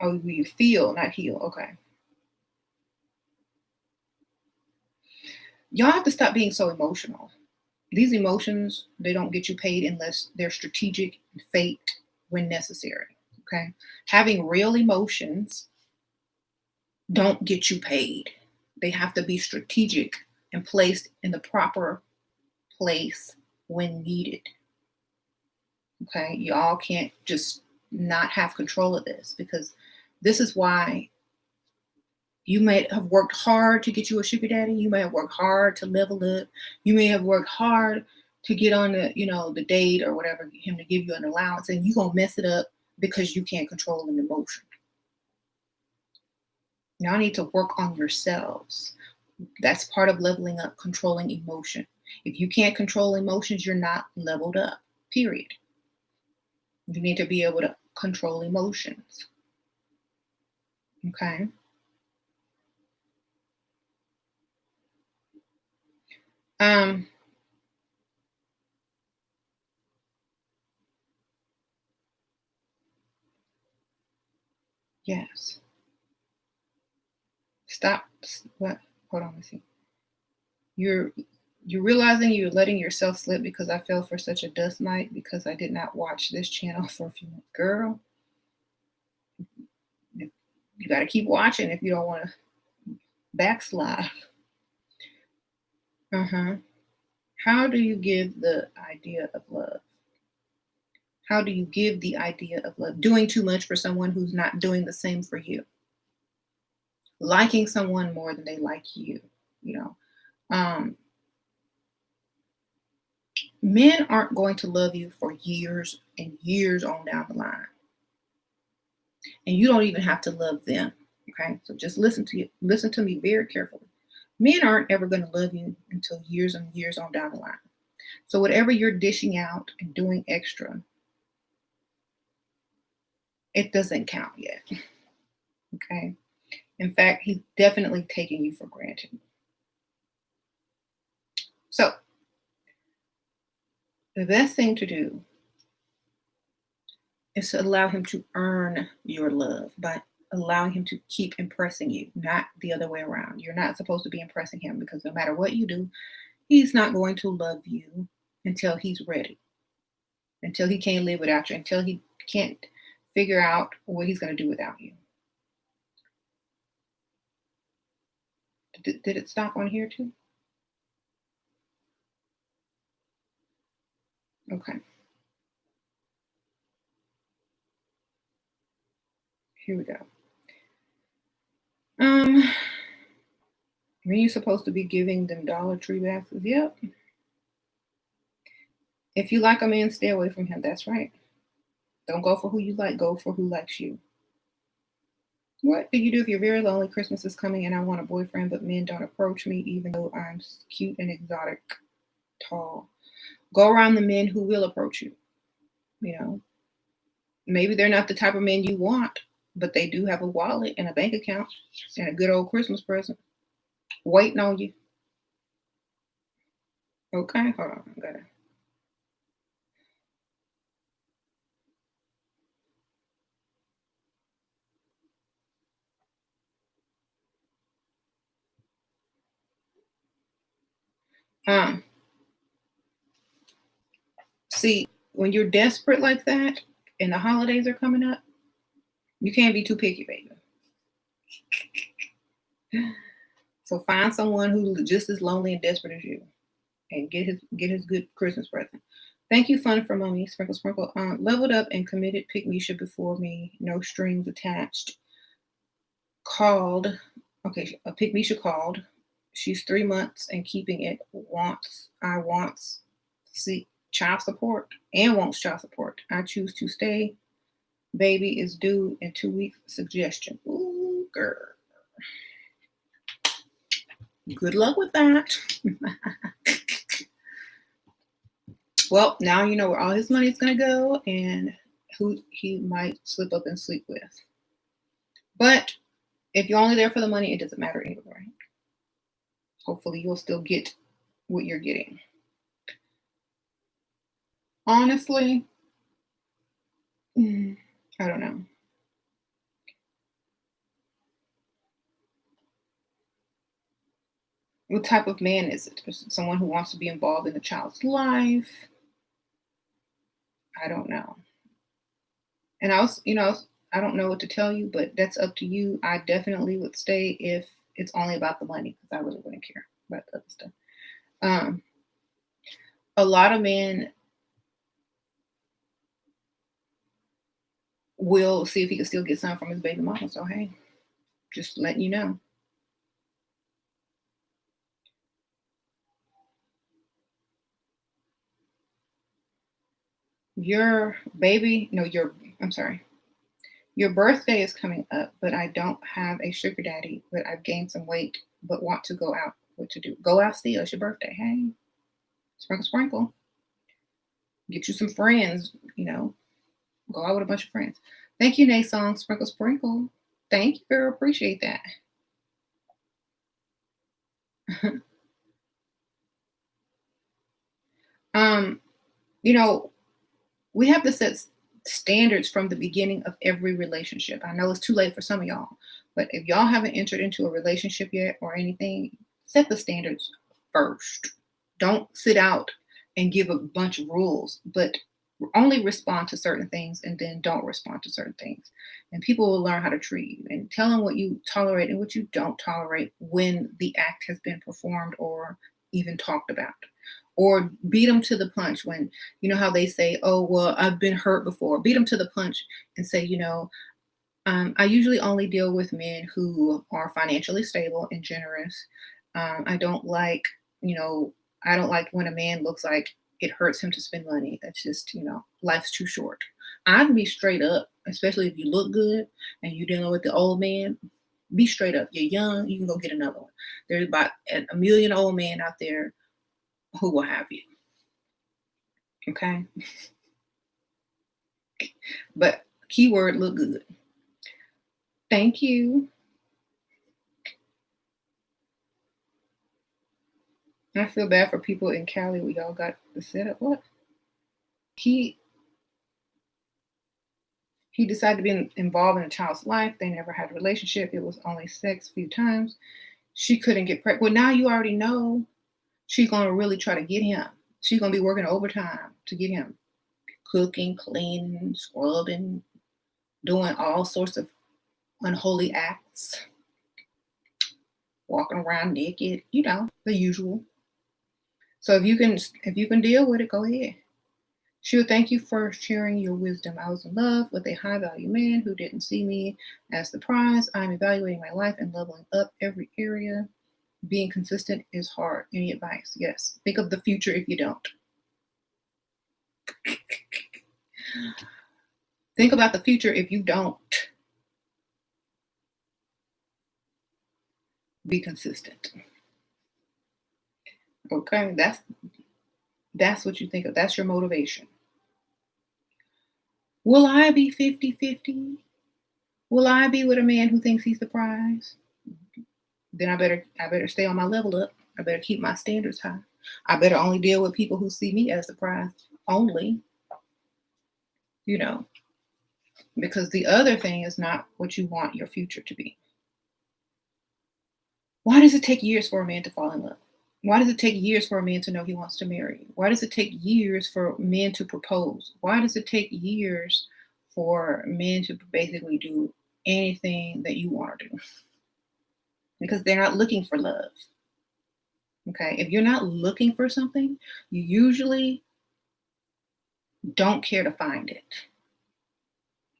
Oh, you feel, not heal. Okay. Y'all have to stop being so emotional. These emotions, they don't get you paid unless they're strategic and faked when necessary. Okay. Having real emotions don't get you paid. They have to be strategic and placed in the proper place when needed. Okay. Y'all can't just not have control of this, because this is why you may have worked hard to get you a sugar daddy. You may have worked hard to level up. You may have worked hard to get on the date or whatever, him to give you an allowance, and you're gonna mess it up because you can't control an emotion. Y'all need to work on yourselves. That's part of leveling up, controlling emotion. If you can't control emotions, you're not leveled up, period. You need to be able to control emotions. Okay. Yes. Stop. What? Hold on, let's see. You're realizing you're letting yourself slip because I fell for such a dust mite because I did not watch this channel for a few months. Girl, you got to keep watching if you don't want to backslide. How do you give the idea of love? How do you give the idea of love? Doing too much for someone who's not doing the same for you. Liking someone more than they like you. Men aren't going to love you for years and years on down the line. And you don't even have to love them. Okay. So just listen to me very carefully. Men aren't ever going to love you until years and years on down the line. So whatever you're dishing out and doing extra, it doesn't count yet. Okay. In fact, he's definitely taking you for granted. So the best thing to do is to allow him to earn your love by allowing him to keep impressing you, not the other way around. You're not supposed to be impressing him, because no matter what you do, he's not going to love you until he's ready, until he can't live without you, until he can't figure out what he's going to do without you. Did it stop on here too? Okay. Here we go. When you supposed to be giving them Dollar Tree baskets? Yep. If you like a man, stay away from him. That's right. Don't go for who you like. Go for who likes you. What do you do if you're very lonely? Christmas is coming and I want a boyfriend, but men don't approach me even though I'm cute and exotic, tall. Go around the men who will approach you. You know, maybe they're not the type of men you want, but they do have a wallet and a bank account and a good old Christmas present waiting on you. Okay, hold on. I gotta. Um, See, when you're desperate like that and the holidays are coming up, you can't be too picky, baby. So find someone who's just as lonely and desperate as you, and get his good Christmas present. Thank you, fun for mommy. Sprinkle, sprinkle. Leveled up and committed. Pick Misha before me. No strings attached. Called. Okay, Pick Misha called. She's 3 months and keeping it. Wants. See, child support and wants child support. I choose to stay. Baby is due in 2 weeks. Suggestion. Ooh, girl. Good luck with that. Well, now you know where all his money is going to go and who he might slip up and sleep with. But if you're only there for the money, it doesn't matter anyway. Hopefully, you'll still get what you're getting. Honestly, I don't know. What type of man is it? Is it someone who wants to be involved in the child's life? I don't know. And I don't know what to tell you, but that's up to you. I definitely would stay if it's only about the money because I really wouldn't care about the other stuff. Um, a lot of men will see if he can still get some from his baby mama. So hey, just letting you know. Your baby, no, I'm sorry. Your birthday is coming up, but I don't have a sugar daddy, but I've gained some weight, but want to go out. What to do? Go out still. It's your birthday. Hey, sprinkle, sprinkle. Get you some friends, go out with a bunch of friends. Thank you, Nay Song. Sprinkle, sprinkle. Thank you, girl. Appreciate that. um, you know, we have to set standards from the beginning of every relationship. I know it's too late for some of y'all, but if y'all haven't entered into a relationship yet or anything, set the standards first. Don't sit out and give a bunch of rules, but only respond to certain things and then don't respond to certain things. And people will learn how to treat you and tell them what you tolerate and what you don't tolerate when the act has been performed or even talked about. Or beat them to the punch when, how they say, oh, well, I've been hurt before. Beat them to the punch and say, I usually only deal with men who are financially stable and generous. I don't like, I don't like when a man looks like it hurts him to spend money. That's just, life's too short. I'd be straight up, especially if you look good and you're dealing with the old man. Be straight up. You're young, you can go get another one. There's about a million old men out there who will have you. Okay. But keyword look good. Thank you. I feel bad for people in Cali where y'all got the setup. What? He decided to be involved in a child's life. They never had a relationship. It was only sex a few times. She couldn't get pregnant. Well, now you already know she's going to really try to get him. She's going to be working overtime to get him. Cooking, cleaning, scrubbing, doing all sorts of unholy acts. Walking around naked, the usual. So if you can deal with it, go ahead. She'll thank you for sharing your wisdom. I was in love with a high value man who didn't see me as the prize. I'm evaluating my life and leveling up every area. Being consistent is hard. Any advice? Yes. Think of the future if you don't. Think about the future if you don't be consistent. Okay, that's what you think of. That's your motivation. Will I be 50-50? Will I be with a man who thinks he's the prize? Then I better stay on my level up. I better keep my standards high. I better only deal with people who see me as the prize only, because the other thing is not what you want your future to be. Why does it take years for a man to fall in love? Why does it take years for a man to know he wants to marry you? Why does it take years for men to propose? Why does it take years for men to basically do anything that you want to do? Because they're not looking for love. Okay. If you're not looking for something, you usually don't care to find it.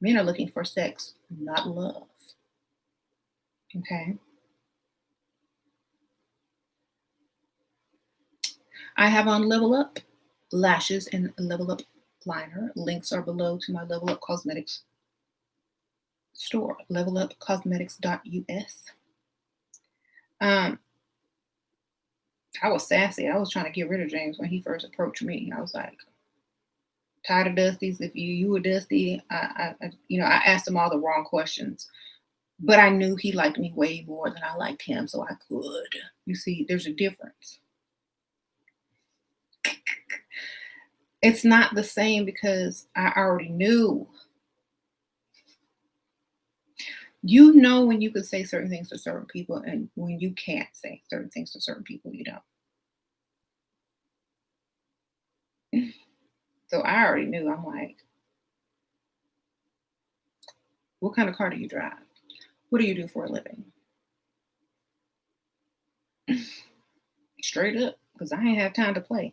Men are looking for sex, not love. Okay. I have on Level Up lashes and Level Up liner. Links are below to my Level Up Cosmetics store, levelupcosmetics.us. I was sassy. I was trying to get rid of James when he first approached me. I was like, tired of Dusties. If you were Dusty, I asked him all the wrong questions, but I knew he liked me way more than I liked him, so I could. You see, there's a difference. It's not the same because I already knew. You know when you can say certain things to certain people and when you can't say certain things to certain people, you don't. So I already knew. I'm like, what kind of car do you drive? What do you do for a living? Straight up, because I ain't have time to play.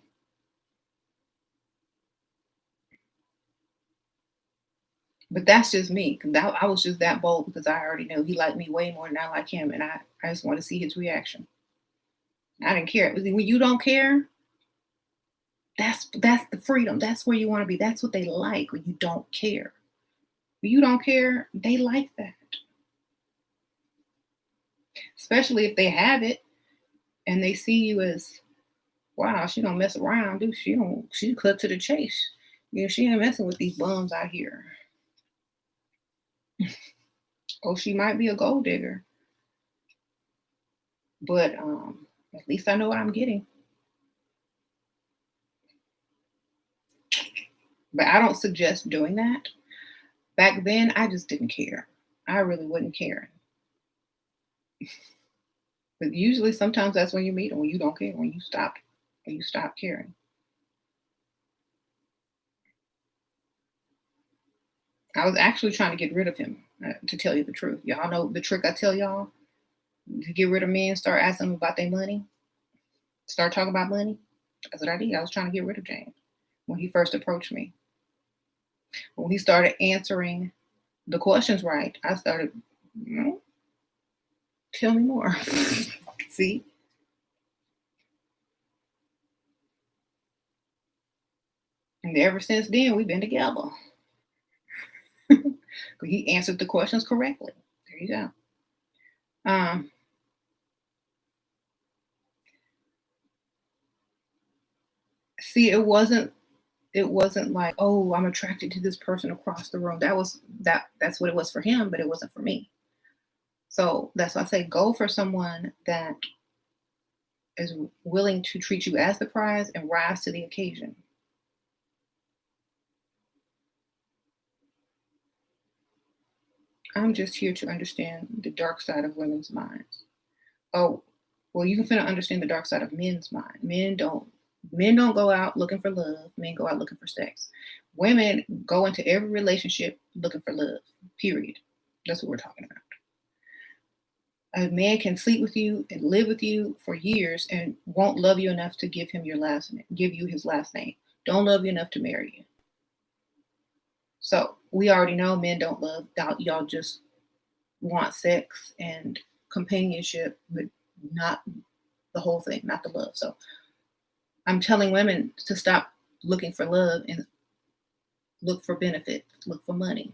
But that's just me. I was just that bold because I already knew he liked me way more than I like him, and I just want to see his reaction. I didn't care. When you don't care, that's the freedom. That's where you want to be. That's what they like when you don't care. When you don't care, they like that. Especially if they have it and they see you as, wow, she don't mess around, dude. She cut to the chase. She ain't messing with these bums out here. Oh, she might be a gold digger. But at least I know what I'm getting. But I don't suggest doing that. Back then, I just didn't care. I really wouldn't care. But usually, sometimes that's when you meet them, when you don't care, when you stop caring. I was actually trying to get rid of him, to tell you the truth. Y'all know the trick I tell y'all to get rid of men, start asking them about their money, start talking about money. That's what I did. I was trying to get rid of James when he first approached me. When he started answering the questions right, I started, tell me more. See? And ever since then, we've been together. He answered the questions correctly. There you go. See, it wasn't like, oh, I'm attracted to this person across the room. That's what it was for him, but it wasn't for me. So that's why I say go for someone that is willing to treat you as the prize and rise to the occasion. I'm just here to understand the dark side of women's minds. Oh, well, you can finna understand the dark side of men's mind. Men don't go out looking for love. Men go out looking for sex. Women go into every relationship looking for love. Period. That's what we're talking about. A man can sleep with you and live with you for years and won't love you enough to give him give you his last name. Don't love you enough to marry you. So we already know men don't love. Y'all just want sex and companionship, but not the whole thing, not the love. So I'm telling women to stop looking for love and look for benefit, look for money.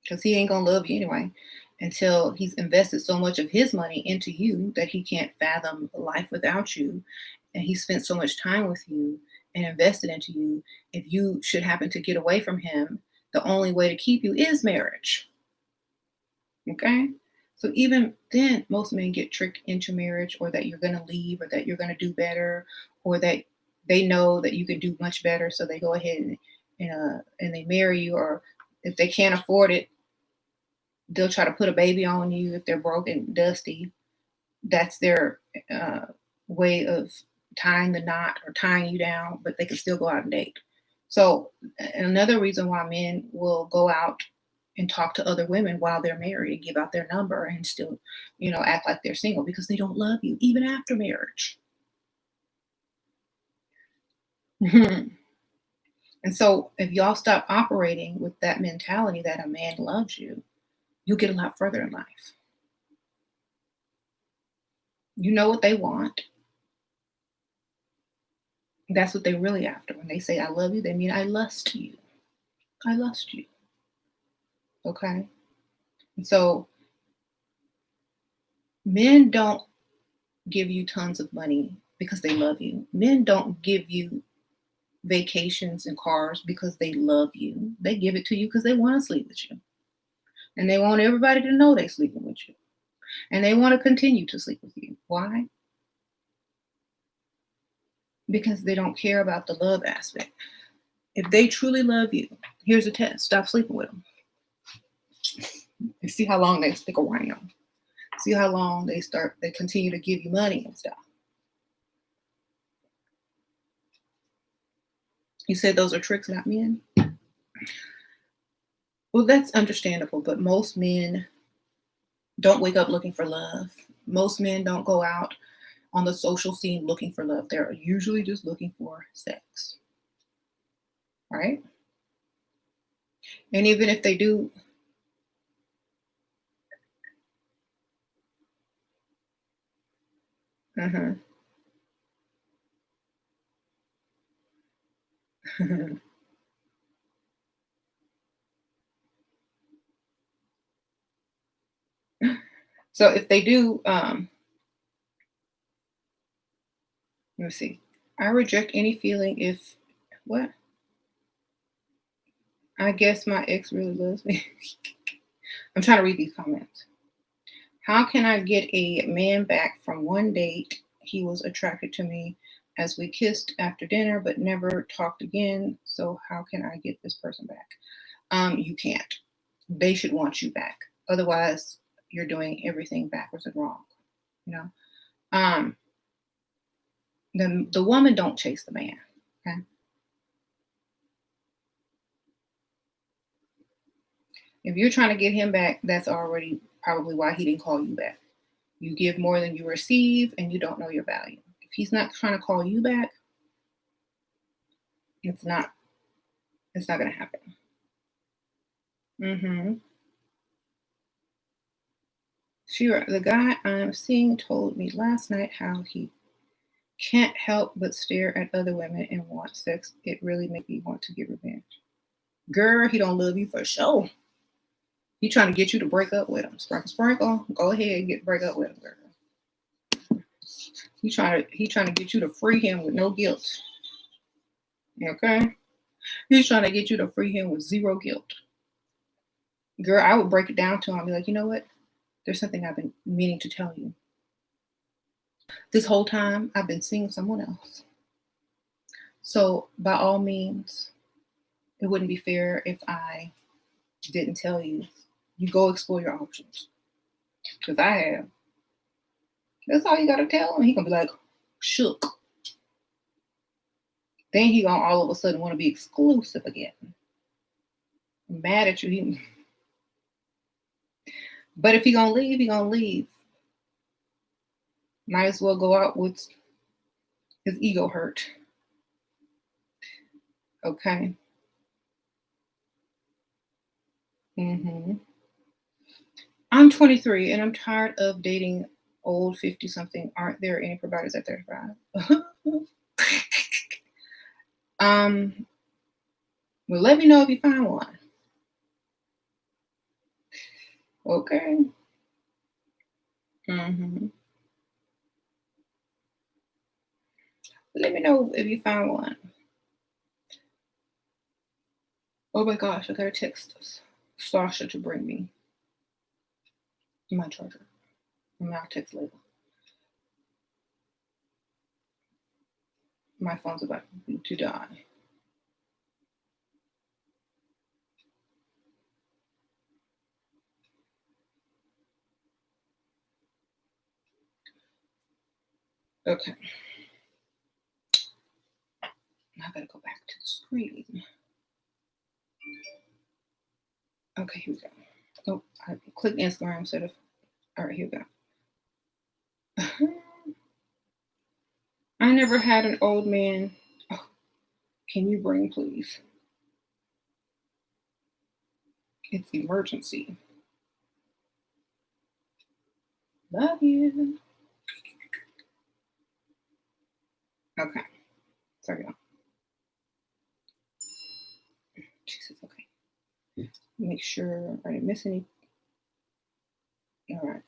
Because he ain't gonna love you anyway until he's invested so much of his money into you that he can't fathom life without you. And he spent so much time with you and invested into you. If you should happen to get away from him, the only way to keep you is marriage. Okay? So even then, most men get tricked into marriage, or that you're going to leave, or that you're going to do better, or that they know that you can do much better. So they go ahead and they marry you. Or if they can't afford it, they'll try to put a baby on you if they're broke and dusty. That's their way of tying the knot or tying you down, but they can still go out and date. So another reason why men will go out and talk to other women while they're married and give out their number and still, act like they're single, because they don't love you even after marriage. And so if y'all stop operating with that mentality that a man loves you, you'll get a lot further in life. You know what they want. That's what they're really after. When they say I love you, they mean I lust you. I lust you. Okay? And so men don't give you tons of money because they love you. Men don't give you vacations and cars because they love you. They give it to you because they want to sleep with you. And they want everybody to know they're sleeping with you. And they want to continue to sleep with you. Why? Because they don't care about the love aspect. If they truly love you, here's a test. Stop sleeping with them. And see how long they stick around. See how long they continue to give you money and stuff. You said those are tricks, not men? Well, that's understandable, but most men don't wake up looking for love. Most men don't go out on the social scene looking for love. They're usually just looking for sex. Right? And even if they do, so if they do, let me see. I reject any feeling if, what? I guess my ex really loves me. I'm trying to read these comments. How can I get a man back from one date? He was attracted to me as we kissed after dinner, but never talked again. So how can I get this person back? You can't. They should want you back. Otherwise, you're doing everything backwards and wrong. The woman don't chase the man. Okay. If you're trying to get him back, that's already probably why he didn't call you back. You give more than you receive, and you don't know your value. If he's not trying to call you back, it's not going to happen. The guy I'm seeing told me last night how he can't help but stare at other women and want sex. It really made me want to get revenge. Girl, he don't love you for sure. He trying to get you to break up with him. Sprinkle, sprinkle. Go ahead and break up with him, girl. He trying to get you to free him with no guilt. Okay? He's trying to get you to free him with zero guilt. Girl, I would break it down to him and be like, you know what? There's something I've been meaning to tell you. This whole time, I've been seeing someone else. So, by all means, it wouldn't be fair if I didn't tell you. You go explore your options. Because I have. That's all you got to tell him. He going to be like, shook. Then he going to all of a sudden want to be exclusive again. I'm mad at you. But if he going to leave, he going to leave. Might as well go out with his ego hurt. Okay. I'm 23 and I'm tired of dating old 50-something. Aren't there any providers at 35? Well, let me know if you find one. Okay. Mm-hmm. Let me know if you find one. Oh my gosh, I gotta text Sasha to bring me my charger. I'll text later. My phone's about to die. Okay. Now I gotta go back to the screen. Okay, here we go. Oh, I clicked Instagram instead of. All right, here we go. I never had an old man. Oh, can you bring, please? It's emergency. Love you. Okay. Sorry, y'all. Jesus, okay. Make sure I didn't miss any. All right.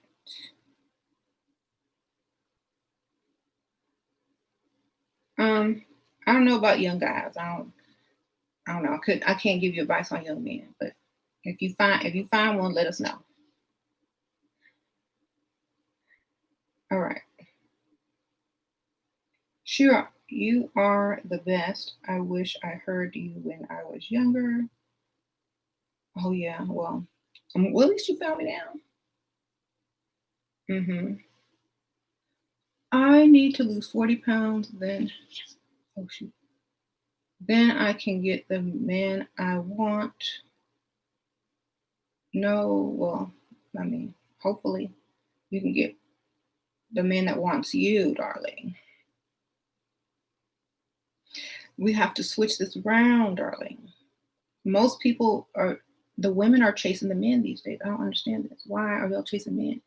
I don't know about young guys. I don't know. I can't give you advice on young men, but if you find one, let us know. All right. Sure, you are the best. I wish I heard you when I was younger. Oh yeah, well, at least you found me now. I need to lose 40 pounds, then then I can get the man I want. No, well, I mean, hopefully you can get the man that wants you, darling. We have to switch this around, darling. Most people the women are chasing the men these days. I don't understand this. Why are y'all chasing men?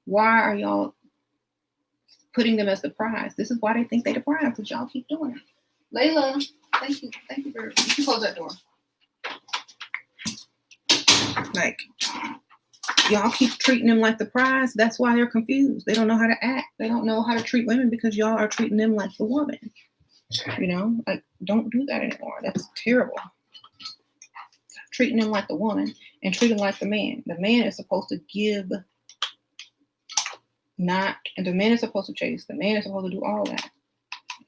Why are y'all putting them as the prize? This is why they think they're the prize, because y'all keep doing it. Layla, thank you. Thank you very much. You can close that door. Like, y'all keep treating them like the prize. That's why they're confused. They don't know how to act. They don't know how to treat women because y'all are treating them like the woman. You know, like, don't do that anymore. That's terrible. Treating them like the woman and treat them like the man. The man is supposed to give, and the man is supposed to chase. The man is supposed to do all that.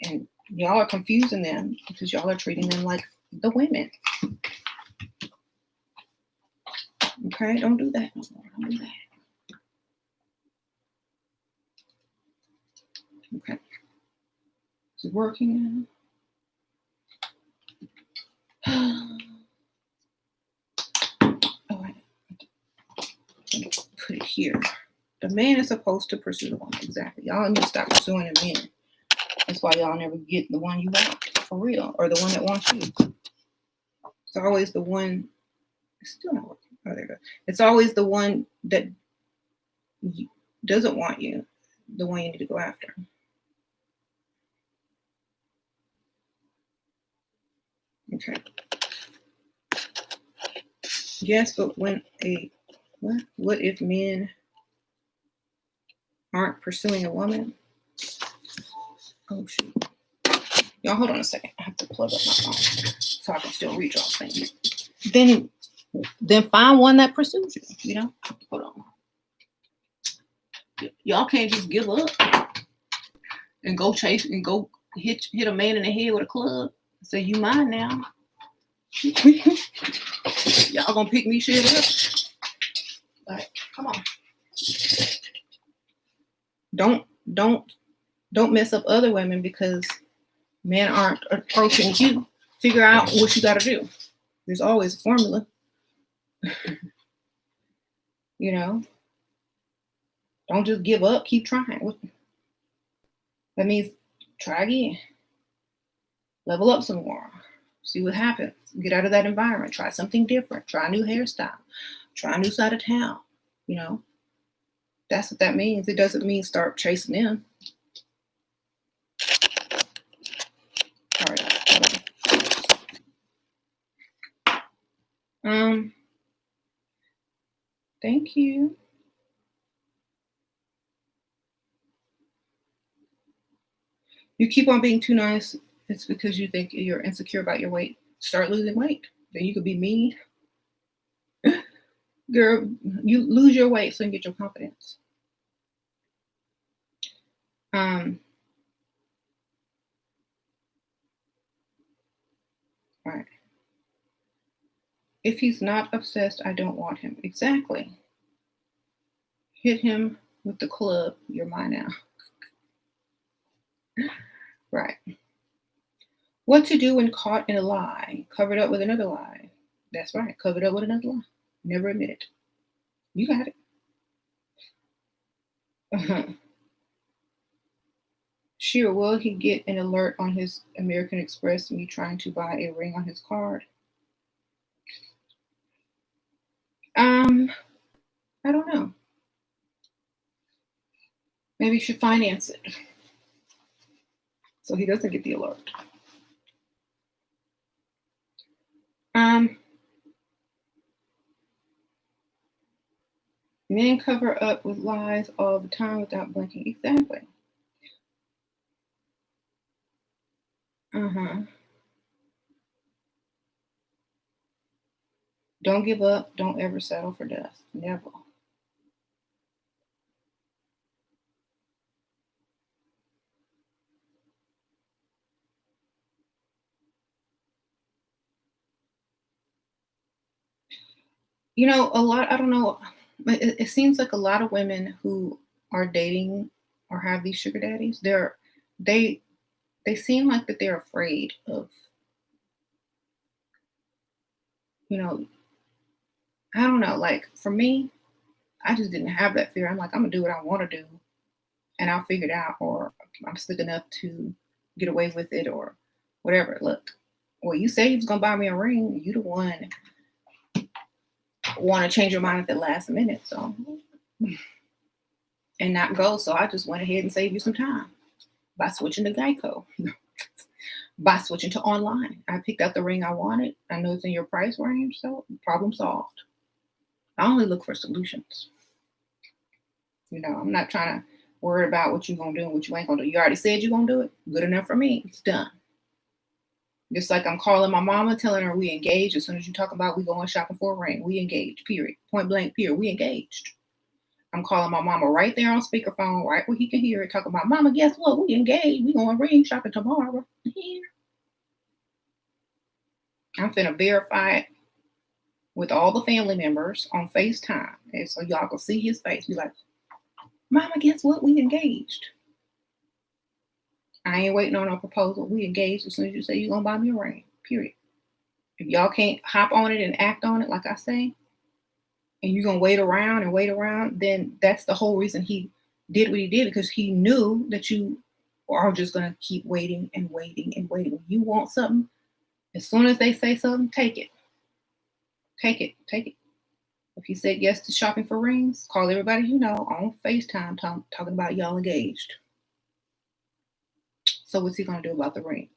And y'all are confusing them because y'all are treating them like the women. Okay, don't do that no more. Don't do that. Okay. Is it working now? All right. Put it here. The man is supposed to pursue the woman. Exactly. Y'all need to stop pursuing the men. That's why y'all never get the one you want, for real, or the one that wants you. It's always the one. It's still not working. Oh, there you go. It's always the one that doesn't want you, the one you need to go after. Okay. Yes, but what if men aren't pursuing a woman? Oh shoot. Y'all hold on a second. I have to plug up my phone so I can still read y'all's things. Then find one that pursues you, you know? Hold on. Y'all can't just give up and go chase and go hit a man in the head with a club and say, you mine now. Y'all gonna pick me shit up. Like, come on. Don't mess up other women because men aren't approaching you. Figure out what you gotta do. There's always a formula. You know? Don't just give up, keep trying. That means try again. Level up some more. See what happens. Get out of that environment. Try something different. Try a new hairstyle. Try a new side of town. You know? That's what that means. It doesn't mean start chasing them. All right. Thank you. You keep on being too nice. It's because you think you're insecure about your weight. Start losing weight. Then you could be mean. Girl, you lose your weight so you can get your confidence. Um, right. If he's not obsessed, I don't want him. Exactly. Hit him with the club. You're mine now. Right. What to do when caught in a lie? Covered up with another lie. That's right. Covered up with another lie. Never admit it. You got it. Sure, will he get an alert on his American Express me trying to buy a ring on his card? Um, I don't know. Maybe you should finance it so he doesn't get the alert. Um, Men cover up with lies all the time without blinking. Exactly. Uh-huh. Don't give up. Don't ever settle for dust. Never. A lot, I don't know, but it seems like a lot of women who are dating or have these sugar daddies, they they seem like that they're afraid of, you know, I don't know, like for me, I just didn't have that fear. I'm like, I'm gonna do what I want to do and I'll figure it out, or I'm slick enough to get away with it, or whatever. Look, well, you say you was gonna buy me a ring, you the one want to change your mind at the last minute, so and not go. So I just went ahead and saved you some time by switching to Geico, by switching to online. I picked out the ring I wanted. I know it's in your price range, so problem solved. I only look for solutions. I'm not trying to worry about what you're gonna do and what you ain't gonna do. You already said you're gonna do it. Good enough for me. It's done. Just like I'm calling my mama, telling her we engaged. As soon as you talk about we going shopping for a ring, we engaged. Period. Point blank. Period. We engaged. I'm calling my mama right there on speakerphone, right where he can hear it. Talking about, Mama, guess what? We engaged. We going ring shopping tomorrow. Here. I'm finna verify it with all the family members on FaceTime, and so y'all can see his face. Be like, Mama, guess what? We engaged. I ain't waiting on no proposal. We engaged as soon as you say you're gonna buy me a ring. Period. If y'all can't hop on it and act on it, like I say, and you're gonna wait around, then that's the whole reason he did what he did, because he knew that you are just gonna keep waiting and waiting and waiting. When you want something, as soon as they say something, take it. Take it. Take it. If you said yes to shopping for rings, call everybody you know on FaceTime talking about y'all engaged. So what's he gonna do about the ring?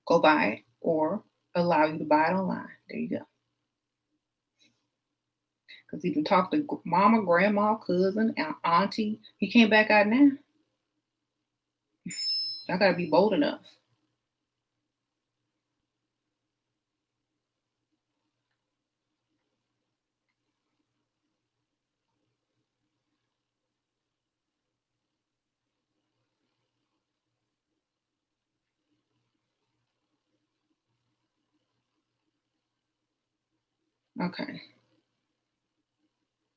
Go buy it or allow you to buy it online. There you go. Because he can talk to mama, grandma, cousin, and auntie. He can't back out now. I gotta be bold enough. Okay.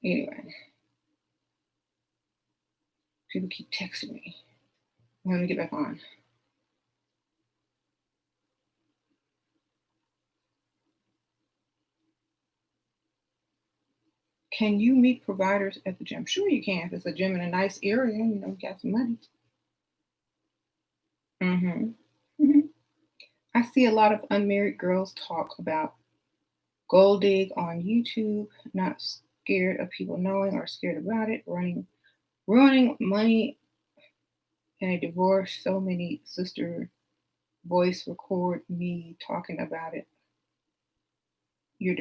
Anyway, people keep texting me. Let me get back on. Can you meet providers at the gym? Sure you can. If it's a gym in a nice area, you got some money. Mm-hmm. Hmm. I see a lot of unmarried girls talk about gold dig on YouTube, not scared of people knowing or scared about it, ruining money in a divorce. So many sister voice record me talking about it. You're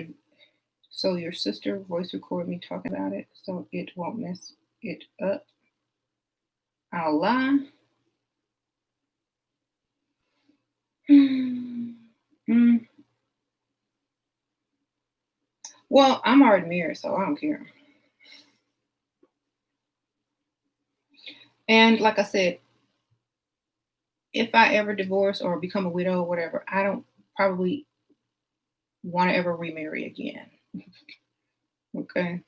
So your sister voice record me talking about it so it won't mess it up. I'll lie. Mm. Well, I'm already married, so I don't care. And like I said, if I ever divorce or become a widow or whatever, I don't probably want to ever remarry again. Okay.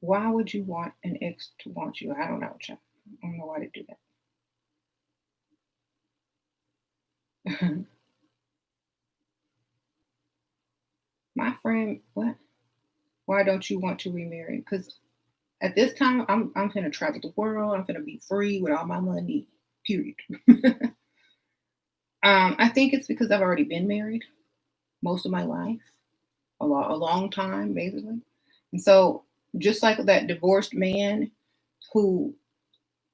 Why would you want an ex to want you? I don't know, child. I don't know why they do that. My friend, what? Why don't you want to remarry? Because at this time, I'm gonna travel the world. I'm gonna be free with all my money. Period. I think it's because I've already been married most of my life, a long time, basically. And so, just like that divorced man who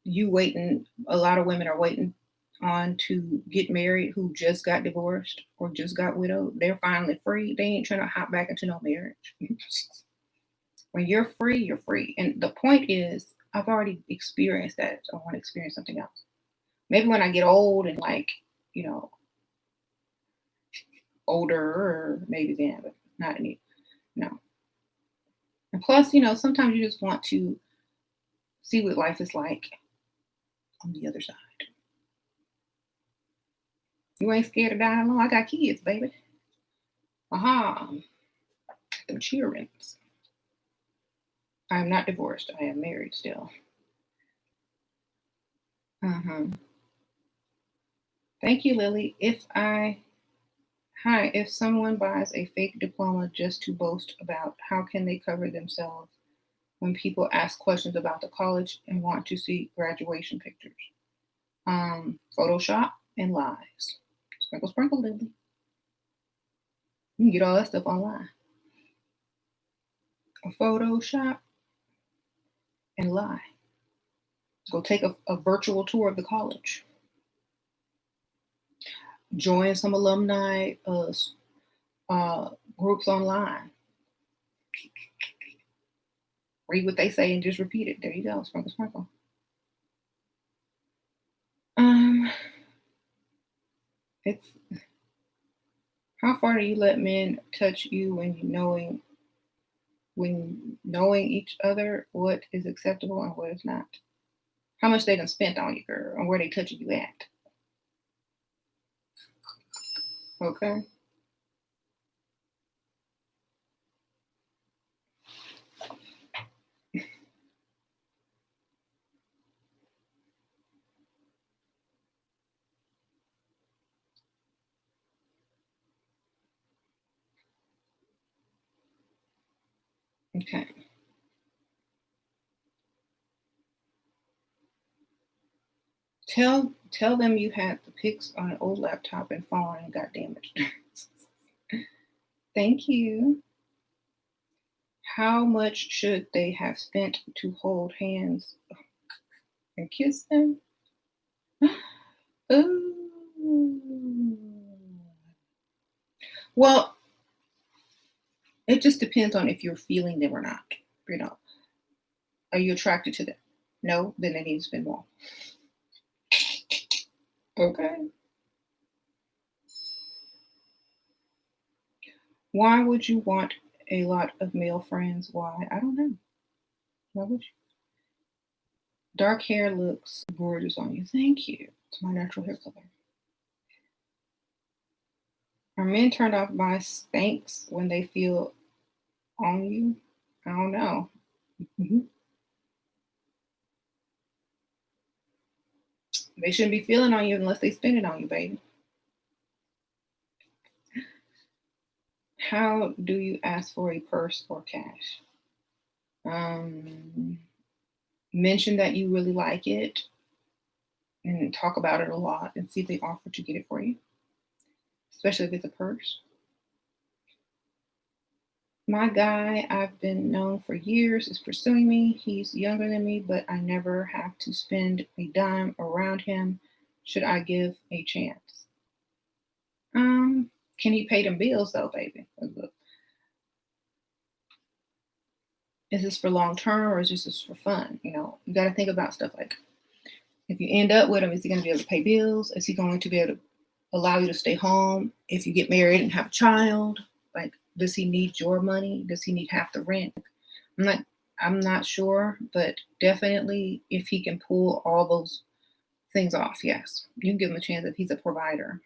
you waiting, a lot of women are waiting on to get married who just got divorced or just got widowed. They're finally free. They ain't trying to hop back into no marriage. When you're free, you're free. And the point is, I've already experienced that. So I want to experience something else. Maybe when I get old and like, you know, older, or maybe then, but not any, no. And plus, sometimes you just want to see what life is like on the other side. You ain't scared of dying alone. I got kids, baby. Aha. Them childrens. I am not divorced. I am married still. Uh-huh. Thank you, Lily. If someone buys a fake diploma just to boast about, how can they cover themselves when people ask questions about the college and want to see graduation pictures? Photoshop and lies. Sprinkle, sprinkle, Lily. You can get all that stuff online. A Photoshop and lie. Go take a virtual tour of the college. Join some alumni groups online. Read what they say and just repeat it. There you go. Sprinkle, sprinkle. It's how far do you let men touch you when knowing each other what is acceptable and what is not? How much they done spent on you, girl, and where they touching you at? Okay. Okay. Tell them you had the pics on an old laptop and phone and got damaged. Thank you. How much should they have spent to hold hands and kiss them? Ooh. Well, it just depends on if you're feeling them or not. Are you attracted to them? No, then they need to spend more. Okay. Why would you want a lot of male friends? Why? I don't know. Why would you? Dark hair looks gorgeous on you. Thank you. It's my natural hair color. Are men turned off by spanks when they feel on you? I don't know. Mm-hmm. They shouldn't be feeling on you unless they spend it on you, baby. How do you ask for a purse or cash? Mention that you really like it and talk about it a lot and see if they offer to get it for you, especially if it's a purse. My guy I've been known for years is pursuing me. He's younger than me, but I never have to spend a dime around him. Should I give a chance? Can he pay them bills though, baby? Is this for long term or is this just for fun? You got to think about stuff like, if you end up with him, is he going to be able to pay bills? Is he going to be able to allow you to stay home if you get married and have a child? Like, does he need your money? Does he need half the rent? I'm not sure, but definitely if he can pull all those things off, yes, you can give him a chance if he's a provider.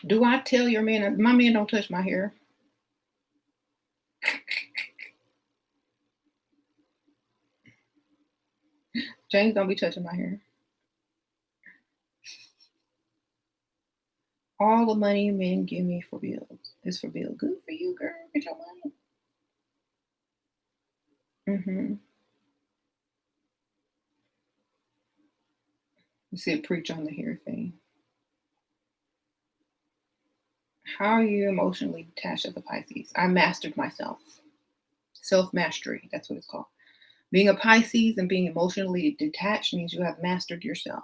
Do I tell your man? My man don't touch my hair. James don't be touching my hair. All the money men give me for bills is for bills. Good for you, girl. Get your money. You said preach on the hair thing. How are you emotionally detached as a Pisces? I mastered myself. Self-mastery, that's what it's called. Being a Pisces and being emotionally detached means you have mastered yourself.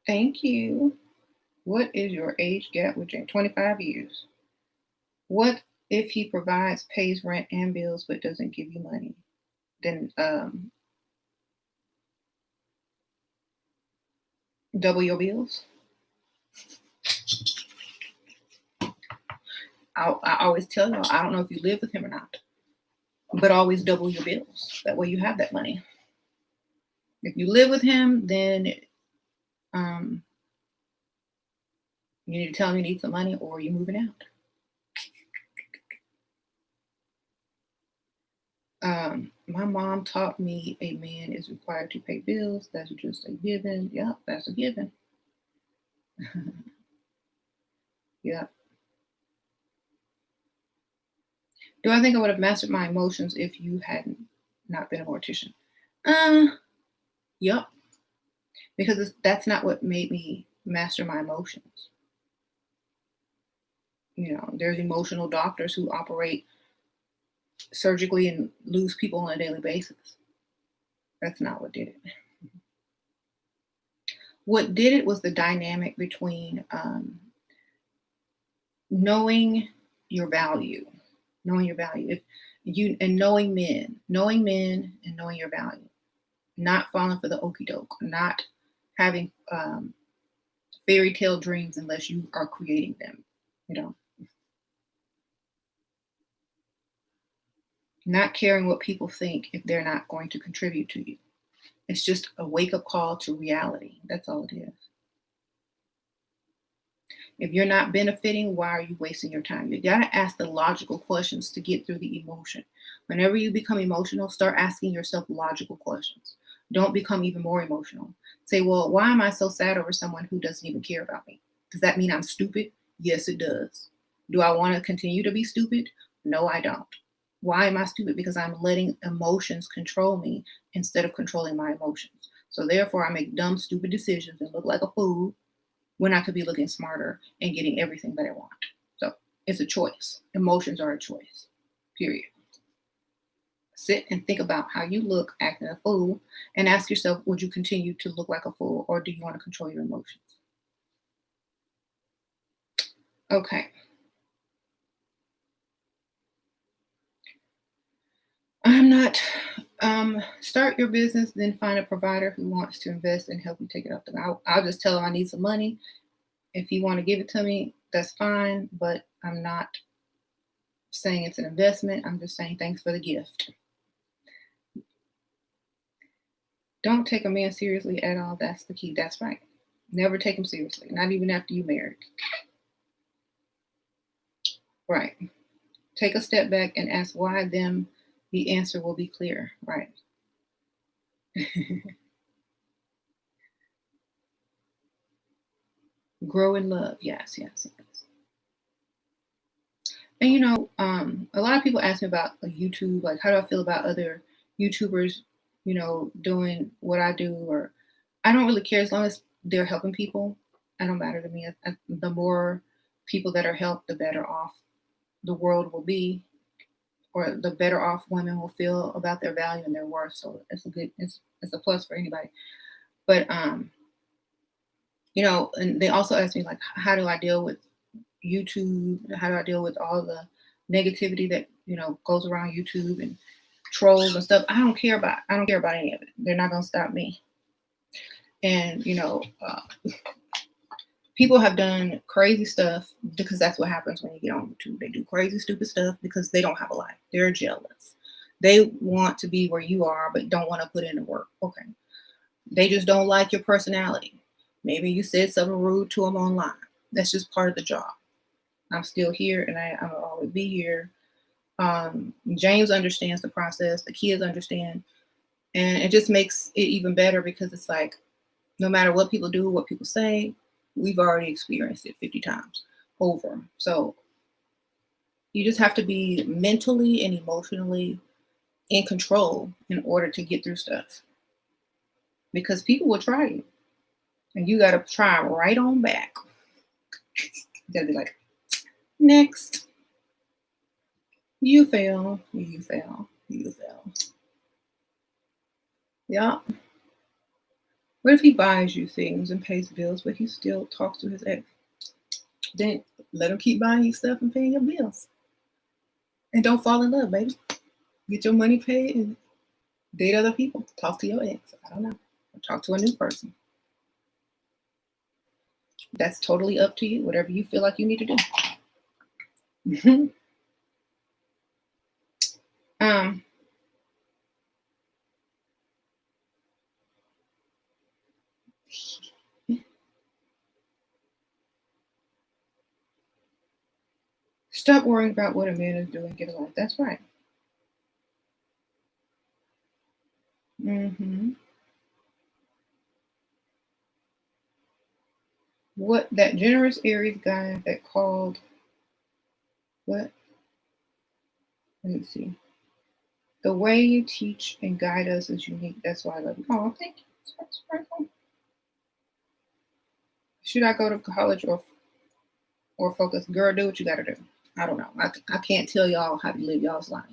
Thank you. What is your age gap with Jane? 25 years. What if he provides, pays rent and bills, but doesn't give you money? Then double your bills. I always tell y'all, I don't know if you live with him or not, but always double your bills. That way you have that money. If you live with him, then you need to tell him you need some money or you're moving out. My mom taught me a man is required to pay bills. That's just a given. Yep, that's a given. Yep. Do I think I would have mastered my emotions if you hadn't not been a mortician? Yep. Because that's not what made me master my emotions. There's emotional doctors who operate surgically and lose people on a daily basis. That's not what did it. What did it was the dynamic between knowing your value. If you and knowing men and knowing your value, not falling for the okie doke, not having fairy tale dreams unless you are creating them, not caring what people think if they're not going to contribute to you. It's just a wake-up call to reality. That's all it is. If you're not benefiting, why are you wasting your time? You got to ask the logical questions to get through the emotion. Whenever you become emotional, start asking yourself logical questions. Don't become even more emotional. Say, well, why am I so sad over someone who doesn't even care about me? Does that mean I'm stupid? Yes, it does. Do I want to continue to be stupid? No, I don't. Why am I stupid? Because I'm letting emotions control me instead of controlling my emotions. So therefore, I make dumb, stupid decisions and look like a fool when I could be looking smarter and getting everything that I want. So it's a choice. Emotions are a choice, period. Sit and think about how you look acting a fool and ask yourself, would you continue to look like a fool or do you want to control your emotions? Okay. I'm not, start your business, then find a provider who wants to invest and help you take it up. I'll just tell them I need some money. If you want to give it to me, that's fine, but I'm not saying it's an investment. I'm just saying thanks for the gift. Don't take a man seriously at all. That's the key. That's right. Never take him seriously, not even after you married. Right. Take a step back and ask why them. The answer will be clear. Right. Grow in love. Yes. And a lot of people ask me about YouTube, like how do I feel about other YouTubers, doing what I do, or I don't really care as long as they're helping people. It don't matter to me. The more people that are helped, the better off the world will be. or the better off women will feel about their value and their worth. So it's a plus for anybody. But and they also asked me, like, how do I deal with YouTube? How do I deal with all the negativity that goes around YouTube and trolls and stuff? I don't care about any of it. They're not gonna stop me. And people have done crazy stuff, because that's what happens when you get on YouTube. They do crazy, stupid stuff because they don't have a life. They're jealous. They want to be where you are, but don't want to put in the work. Okay. They just don't like your personality. Maybe you said something rude to them online. That's just part of the job. I'm still here, and I'll always be here. James understands the process. The kids understand. And it just makes it even better, because it's like, no matter what people do, what people say, we've already experienced it 50 times over. So you just have to be mentally and emotionally in control in order to get through stuff, because people will try you, and you got to try right on back. You got to be like, next. You fail. You fail. You fail. Yeah. What if he buys you things and pays bills, but he still talks to his ex? Then let him keep buying you stuff and paying your bills. And don't fall in love, baby. Get your money paid and date other people. Talk to your ex. I don't know. Or talk to a new person. That's totally up to you. Whatever you feel like you need to do. Stop worrying about what a man is doing. Get a life. That's right. What that generous Aries guy that called? What? Let me see. The way you teach and guide us is unique. That's why I love you. Oh, thank you. That's right. Should I go to college or focus? Girl, do what you gotta do. I don't know. I can't tell y'all how to live y'all's life.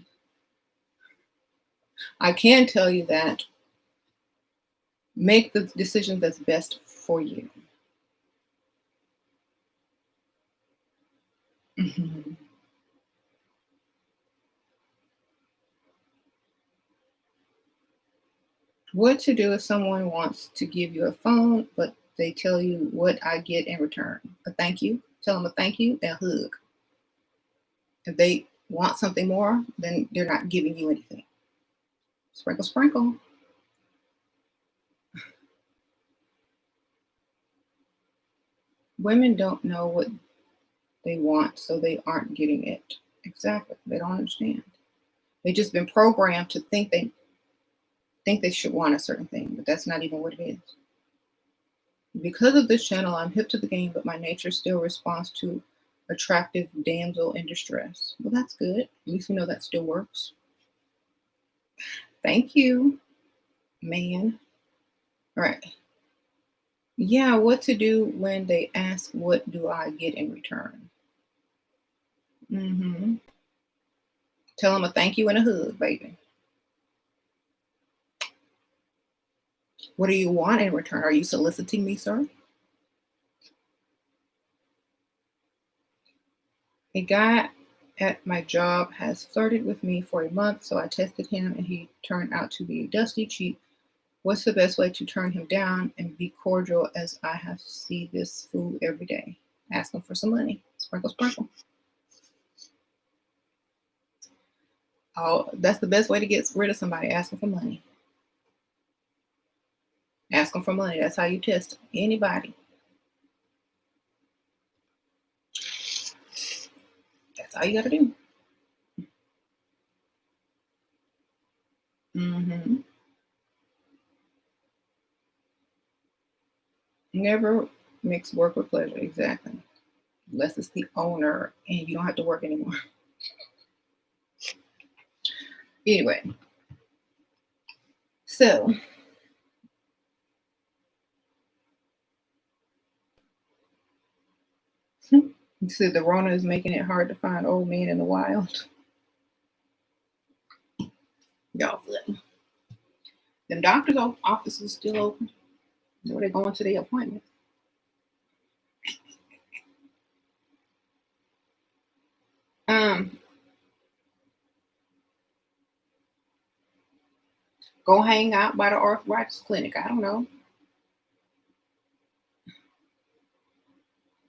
I can tell you that make the decision that's best for you. What to do if someone wants to give you a phone, but they tell you what I get in return? A thank you. Tell them a thank you and a hug. If they want something more, then they're not giving you anything. Sprinkle, sprinkle. Women don't know what they want, so they aren't getting it. Exactly. They don't understand. They've just been programmed to think they should want a certain thing, but that's not even what it is. Because of this channel, I'm hip to the game, but my nature still responds to attractive damsel in distress. Well, that's good. At least we know that still works. Thank you, man. All right. Yeah, what to do when they ask, what do I get in return? Tell them a thank you and a hug, baby. What do you want in return? Are you soliciting me, sir? A guy at my job has flirted with me for a month, so I tested him and he turned out to be dusty cheap. What's the best way to turn him down and be cordial, as I have to see this fool every day? Ask him for some money. Sprinkle, sprinkle. Oh, that's the best way to get rid of somebody. Ask them for money. Ask them for money. That's how you test anybody. That's all you got to do. Never mix work with pleasure. Exactly. Unless it's the owner and you don't have to work anymore. Anyway, so you said the Rona is making it hard to find old men in the wild. Y'all flip. Them doctors' offices still open. Or they're going to their appointments. Go hang out by the arthritis clinic. I don't know.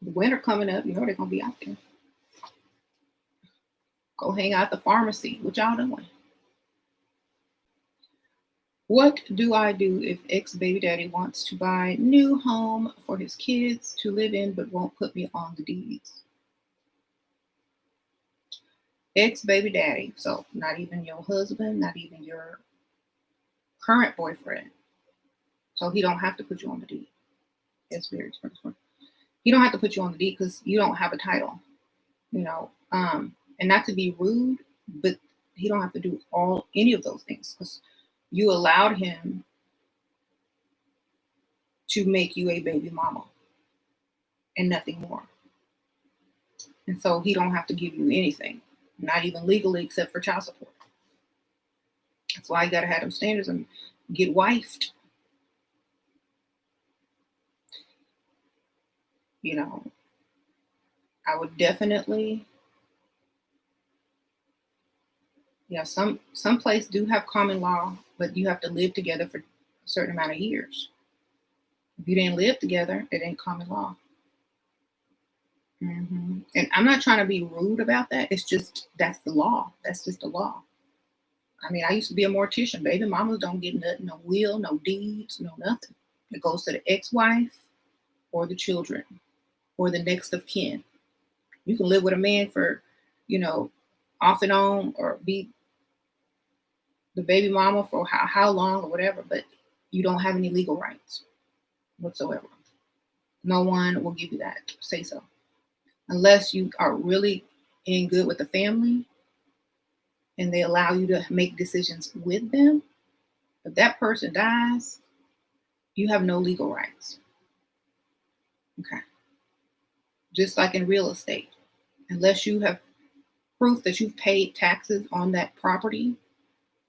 The winter coming up, you know they're gonna be out there. Go hang out at the pharmacy. What y'all doing? What do I do if ex-baby daddy wants to buy new home for his kids to live in but won't put me on the deeds? Ex-baby daddy, so not even your husband, not even your current boyfriend. So he don't have to put you on the deed. It's very expensive. He don't have to put you on the deed because you don't have a title, you know. And not to be rude, but he don't have to do any of those things because you allowed him to make you a baby mama and nothing more. And so he don't have to give you anything, not even legally except for child support. That's why you got to have them standards and get wifed. You know, I would definitely, some place do have common law, but you have to live together for a certain amount of years. If you didn't live together, it ain't common law. And I'm not trying to be rude about that. It's just, that's the law. That's just the law. I mean, I used to be a mortician. Baby mamas don't get nothing, no will, no deeds, no nothing. It goes to the ex-wife or the children or the next of kin. You can live with a man for, off and on, or be the baby mama for how long or whatever, but you don't have any legal rights whatsoever. No one will give you that say so. Unless you are really in good with the family and they allow you to make decisions with them. If that person dies, you have no legal rights. Okay. Just like in real estate, unless you have proof that you've paid taxes on that property,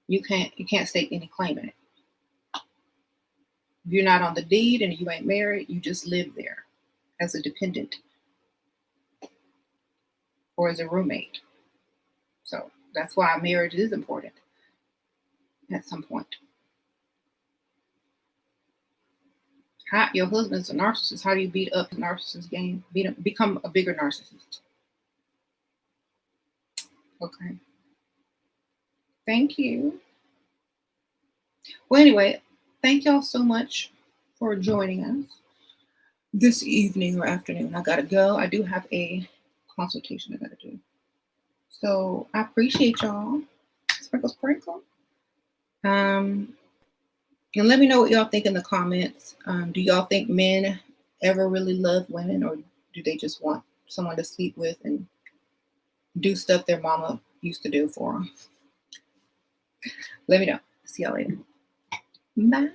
you can't stake any claim in it. If you're not on the deed and you ain't married, you just live there as a dependent or as a roommate. So that's why marriage is important at some point. Your husband's a narcissist. How do you beat up the narcissist game? Become a bigger narcissist. Okay. Thank you. Well, anyway, thank y'all so much for joining us this evening or afternoon. I gotta go. I do have a consultation I gotta do. So I appreciate y'all. Sprinkle, sprinkle. And let me know what y'all think in the comments. Do y'all think men ever really love women, or do they just want someone to sleep with and do stuff their mama used to do for them? Let me know. See y'all later. Bye.